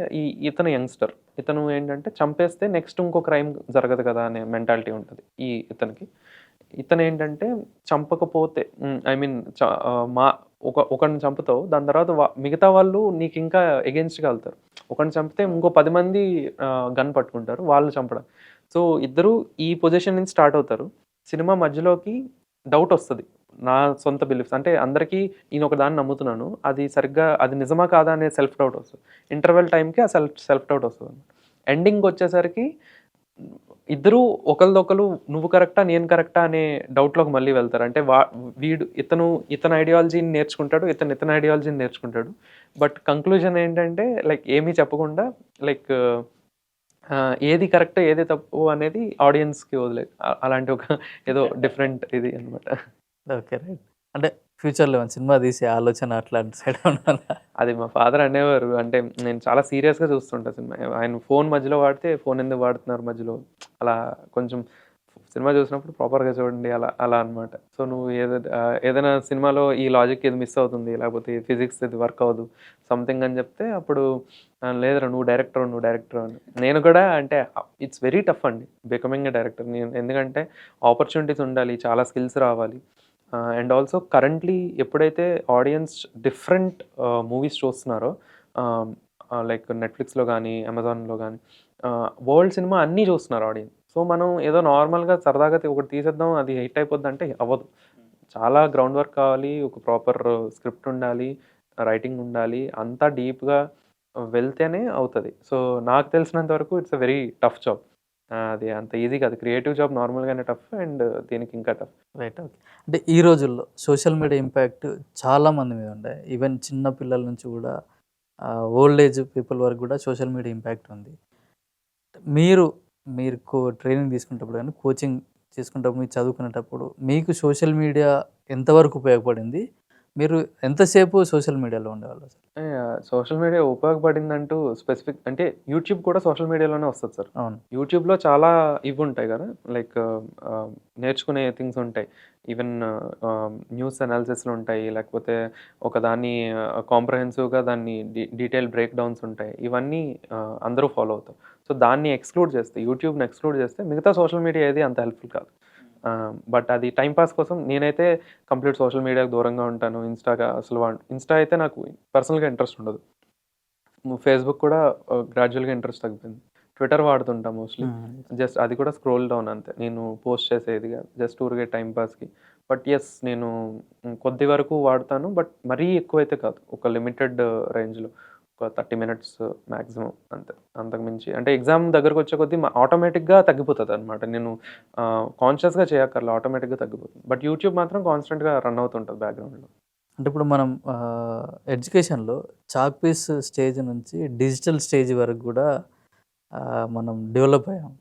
ఇతను యంగ్‌స్టర్. ఇతను ఏంటంటే చంపేస్తే నెక్స్ట్ ఇంకో క్రైమ్ జరగదు కదా! అనే మెంటాలిటీ ఉంటది ఇతనికి. ఇతనేంటంటే చంపకపోతే ఐ మీన్ ఒకడిని చంపుతావు. దాని తర్వాత మిగతా వాళ్ళు నీకింకా ఎగెయిన్స్ట్‌గా ఎళ్తారు. ఒకడిని చంపితే ఇంకో 10 మంది గన్ పట్టుకుంటారు. వాళ్ళని చంపడం. సో, ఇద్దరు ఈ పొజిషన్ నుంచి స్టార్ట్ అవుతారు. సినిమా మధ్యలోకి డౌటొస్తది. నా సొంత బిలీఫ్స్ అంటే అందరికీ నేనొక దాన్ని నమ్ముతున్నాను. అది సరిగ్గా అది నిజమా కాదా అనే సెల్ఫ్ డౌట్ ఒస్తది. ఇంటర్వెల్ టైమ్‌కి ఆ సెల్ఫ్ డౌట్ ఒస్తదనమాట. ఎండింగ్‌కొచ్చేసరికి ఇద్దరూ ఒకళ్ళదొకళ్ళు నువ్వు కరెక్టా? నేను కరెక్టా? అనే డౌట్‌లోకి మళ్ళీ వెళ్తారు. అంటే ఇతను ఐడియాలజీని నేర్చుకుంటాడు. ఇతని ఐడియాలజీని నేర్చుకుంటాడు. బట్ కంక్లూజన్ ఏంటంటే లైక్ ఏమీ చెప్పకుండా లైక్ ఏది కరెక్ట్, ఏది తప్పు అనేది ఆడియన్స్‌కి అలాంటి ఒక ఏదో డిఫరెంట్ ఇది అన్నమాట. ఓకే. రైట్. అంటే ఫ్యూచర్‌లో ఏమైనా సినిమా తీసే ఆలోచన అట్లాంటి సైడ్ ఏమన్నా ఉందా? అది మా ఫాదర్ అనేవారు. అంటే నేను చాలా సీరియస్‌గా చూస్తుంటా సినిమా. ఆయన ఫోను మధ్యలో వాడితే, "ఫోను ఎందుకు వాడుతున్నారు మధ్యలో?" అలా కొంచెం సినిమా చూసినప్పుడు ప్రాపర్‌గా చూడండి అలా అలా అన్నమాట. సో, నువ్వు ఏదైనా సినిమాలో ఈ లాజిక్ ఇది మిస్ అవుతుంది. లేకపోతే ఫిజిక్స్ ఇది వర్క్ అవ్వదు. సంథింగ్ అని చెప్తే అప్పుడు లేదురా నువ్వు డైరెక్టర్ అని. నేను కూడా అంటే ఇట్స్ వెరీ టఫ్ అండి బికమింగ్ ఎ డైరెక్టర్. ఎందుకంటే ఆపర్చునిటీస్ ఉండాలి. చాలా స్కిల్స్ రావాలి. అండ్ ఆల్సో కరెంట్‌లీ ఎప్పుడైతే ఆడియన్స్ డిఫరెంట్ మూవీస్ చూస్తున్నారో ఆహ్, లైక్ నెట్‌ఫ్లిక్స్‌లో గానీ, అమెజాన్‌లో గానీ వరల్డ్ సినిమా అన్నీ చూస్తున్నారు ఆడియన్స్. సో, మనం ఏదో నార్మల్‌గా సరదాగా ఒకటి తీసేద్దాం అది హిట్ అయిపోద్దంటే అవ్వదు. చాలా గ్రౌండ్ వర్క్ కావాలి. ఒక ప్రాపర్ స్క్రిప్ట్ ఉండాలి. రైటింగ్ ఉండాలి. అంతా డీప్‌గా వెళ్తేనే అవుతది. సో, నాకు తెలిసినంత వరకు it's a very tough job. అది అంత ఈజీ కాదు. క్రియేటివ్ జాబ్ నార్మల్‌గానే టఫ్ అండ్ దీనికి ఇంకా టఫ్. రైట్. ఓకే. అంటే ఈ రోజుల్లో సోషల్ మీడియా ఇంపాక్ట్ చాలా మంది మీద ఉండే. ఈవెన్ చిన్న పిల్లల నుంచి గూడా ఓల్డ్ ఏజ్ పీపుల్ వరకు గూడా సోషల్ మీడియా ఇంపాక్ట్ ఉంది. మీరు మీరు ట్రైనింగ్ తీసుకునేటప్పుడు గాని, కోచింగ్ తీసుకునేటప్పుడు, మీరు చదువుకునేటప్పుడు మీకు సోషల్ మీడియా ఎంతవరకు ఉపయోగపడింది? మీరు ఎంతసేపు సోషల్ మీడియాలో ఉండేవాళ్ళు అసలు? సోషల్ మీడియా ఉపయోగపడిందంటూ స్పెసిఫిక్ అంటే యూట్యూబ్ కూడా సోషల్ మీడియాలోనే వస్తది సార్. అవును. యూట్యూబ్‌లో చాలా ఇవుంటాయి గదా! లైక్ నేర్చుకునే థింగ్స్ ఉంటాయి. ఈవెన్ న్యూస్ అనాలిసిస్‌లుంటాయి. లేకపోతే ఒకదాన్ని కాంప్రహెన్సివ్‌గా దాన్ని డీటెయిల్ బ్రేక్ డౌన్స్ ఉంటాయి. ఇవన్నీ అందరూ ఫాలో అవుతారు. సో, దాన్ని ఎక్స్‌క్లూడ్ చేస్తే యూట్యూబ్‌ని ఎక్స్‌క్లూడ్ చేస్తే మిగతా సోషల్ మీడియా ఏది అంత హెల్ప్‌ఫుల్ కాదు. బట్ అది టైమ్ పాస్ కోసం నేనైతే కంప్లీట్ సోషల్ మీడియాకి దూరంగా ఉంటాను. ఇన్‌స్టాగా అసలు ఇన్‌స్టా అయితే నాకు పర్సనల్‌గా ఇంట్రెస్ట్ ఉండదు. ఫేస్‌బుక్ కూడా గ్రాడ్యుయల్‌గా ఇంట్రెస్ట్ తగ్గిపోయింది. ట్విట్టర్ వాడుతుంటా మోస్ట్‌లీ. హ్మ్. జస్ట్ అది కూడా స్క్రోల్ డౌన్ అంతే. నేను పోస్ట్ చేసేది కాదు. జస్ట్ ఊరికే టైమ్ పాస్‌కి. బట్ యెస్ నేను కొద్ది వరకు వాడతాను. బట్ మరీ ఎక్కువైతే కాదు. ఒక లిమిటెడ్ రేంజ్‌లో. ఒక 30 మినిట్స్ మాక్సిమం అంతే. అంతకు మించి అంటే ఎగ్జామ్ దగ్గరకొచ్చే కొద్దీ ఆటోమేటిక్‌గా తగ్గిపోతదనమాట. నేను కాన్షియస్‌గా చేయక్కర్ల ఆటోమేటిక్‌గా తగ్గిపోతుంది. బట్ యూట్యూబ్ మాత్రం కాన్స్టెంట్‌గా రన్ అవుతుంటది బ్యాక్‌గ్రౌండ్‌లో. అంటే ఇప్పుడు మనం ఎడ్యుకేషన్‌లో చాక్ పీస్ స్టేజ్ నుంచి డిజిటల్ స్టేజ్ వరకు గూడా మనం డెవలప్ అయ్యాం.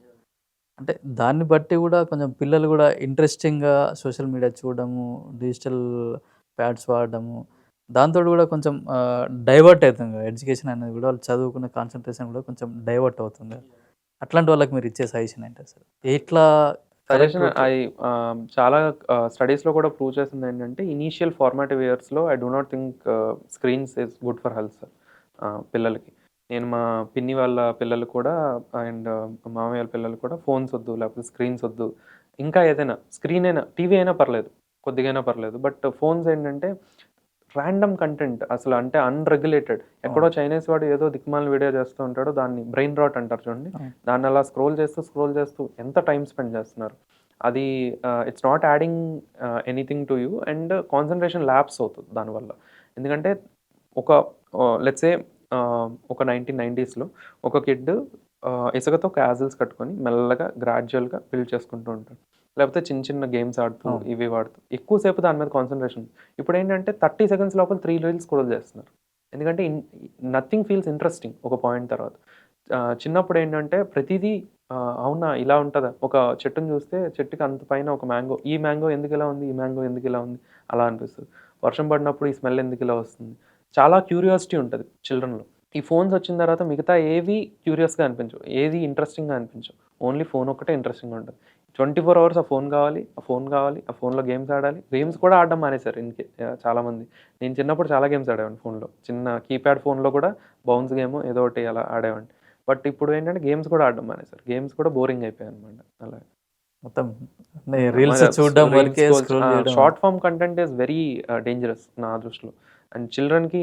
అంటే దాన్ని బట్టి గూడా కొంచెం పిల్లలు గూడా ఇంట్రెస్టింగ్‌గా సోషల్ మీడియా చూడడము, డిజిటల్ ప్యాడ్స్ వాడడము, దాంతోటి గూడా కొంచెం డైవర్ట్ అయితుంది గదా! ఎడ్యుకేషన్ అనేది గూడా వాళ్ళు చదువుకునే కాన్సంట్రేషన్ గూడా కొంచెం డైవర్ట్ అవుతుంది. అట్లాంటి వాళ్ళకి మీరు ఇచ్చే సజెషన్ ఏంటి అసలు? ఎట్లా కరెక్ట్ సజెషన్ రూట్‌లో చాలా స్టడీస్‌లో కూడా ప్రూవ్ చేసిందేంటంటే, ఇనీషియల్ ఫార్మాటివ్ ఇయర్స్‌లో I do not think screens is good for health sir పిల్లలకి. నేను మా పిన్ని వాళ్ళ పిల్లలు కూడా అండ్ మామయ్య వాళ్ళ పిల్లలు కూడా ఫోన్స్ వద్దు, లేకపోతే స్క్రీన్స్ వద్దు. ఇంకా ఏదైనా స్క్రీన్ అయినా, టీవీ అయినా పర్లేదు. కొద్దిగైనా పర్లేదు. బట్ ఫోన్స్ ఏంటంటే ర్యాండమ్ కంటెంట్ అసలు అంటే అన్‌రెగ్యులేటెడ్. ఎక్కడో చైనీస్ వాడు ఏదో దిక్కుమాలిన వీడియో చేస్తూ ఉంటాడు. దాన్ని బ్రెయిన్ రాట్ అంటారు చూడండి. అవును. దాన్ని అలా స్క్రోల్ చేస్తూ ఎంత టైమ్ స్పెండ్ చేస్తున్నారు. అది it's not adding anything to you and concentration lapse అవుతుంది దానివల్ల. ఎందుకంటే ఒక లెట్స్ సే ఒక 1990స్‌లో ఒక కిడ్ ఇసుకతో క్యాజిల్స్ కట్టుకొని మెల్లగా గ్రాడ్యుయల్‌గా బిల్డ్ చేసుకుంటూ ఉంటాడు. లేకపోతే చిన్న చిన్న గేమ్స్ ఆడుతూ, అవును. ఇవి వాడుతూ ఎక్కువ సేపు దాని మీద కాన్సంట్రేషన్. ఇప్పుడేంటంటే 30 సెకండ్స్ లోపల 3 రీల్స్ స్క్రోల్ చేస్తున్నారు. ఎందుకంటే నథింగ్ ఫీల్స్ ఇంట్రెస్టింగ్ ఒక పాయింట్ తర్వాత. చిన్నప్పుడేంటంటే ప్రతీదీ అవునా! ఇలా ఉంటదా? ఒక చెట్టుని చూస్తే చెట్టుకి అంత పైన ఒక మ్యాంగో. ఈ మ్యాంగో ఎందుకిలా ఉంది? ఈ మ్యాంగో ఎందుకిలా ఉంది? అలా అనిపిస్తది. వర్షం పడినప్పుడు ఈ స్మెల్ ఎందుకిలా వస్తుంది? చాలా క్యూరియాసిటీ ఉంటది చిల్డ్రన్‌లో. ఈ ఫోన్స్ వచ్చిన తర్వాత మిగతా ఏవి క్యూరియస్‌గా అనిపించవు. ఏది ఇంట్రెస్టింగ్‌గా అనిపించవు. ఓన్లీ ఫోన్ ఒక్కటే ఇంట్రెస్టింగ్‌గా ఉంటది. 24 అవర్స్ ఆ ఫోన్ కావాలి, ఆ ఫోన్ కావాలి, ఆ ఫోన్‌లో గేమ్స్ ఆడాలి. గేమ్స్ కూడా ఆడడం మానేశారు చాలామంది. నేను చిన్నప్పుడు చాలా గేమ్స్ ఆడేవాడిని ఫోన్‌లో. చిన్న కీప్యాడ్ ఫోన్‌లో కూడా బౌన్స్ గేమో ఏదో ఒకటి అలా ఆడేవాడిని. బట్ ఇప్పుడు ఏంటంటే గేమ్స్ కూడా ఆడడం మానేశారు. గేమ్స్ కూడా బోరింగ్ అయిపోయాయన్నమాట. అలా. మొత్తం రీల్స్ చూడడం వరకే, స్క్రోల్ చేయడం. Short form content is very dangerous నా దృష్టిలో. అండ్ చిల్డ్రన్‌కి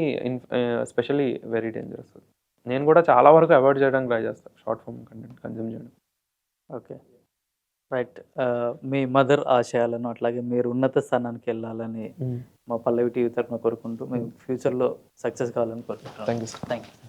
ఎస్పెషల్లీ వెరీ డేంజరస్. నేను కూడా చాలా వరకు అవాయిడ్ చేయడానికి ట్రై చేస్తా. షార్ట్ ఫార్మ్ కంటెంట్ కన్జ్యూమ్ చేయడం. ఓకే. రైట్. మీ మదర్ ఆశయాలను అట్లాగే మీరు ఉన్నత స్థానానికి వెళ్ళాలని మా పల్లవి టీవీ తరఫున కోరుకుంటూ మీ ఫ్యూచర్‌లో సక్సెస్ కావాలని కోరుకుంటున్నాను. Thank you sir. Thank you.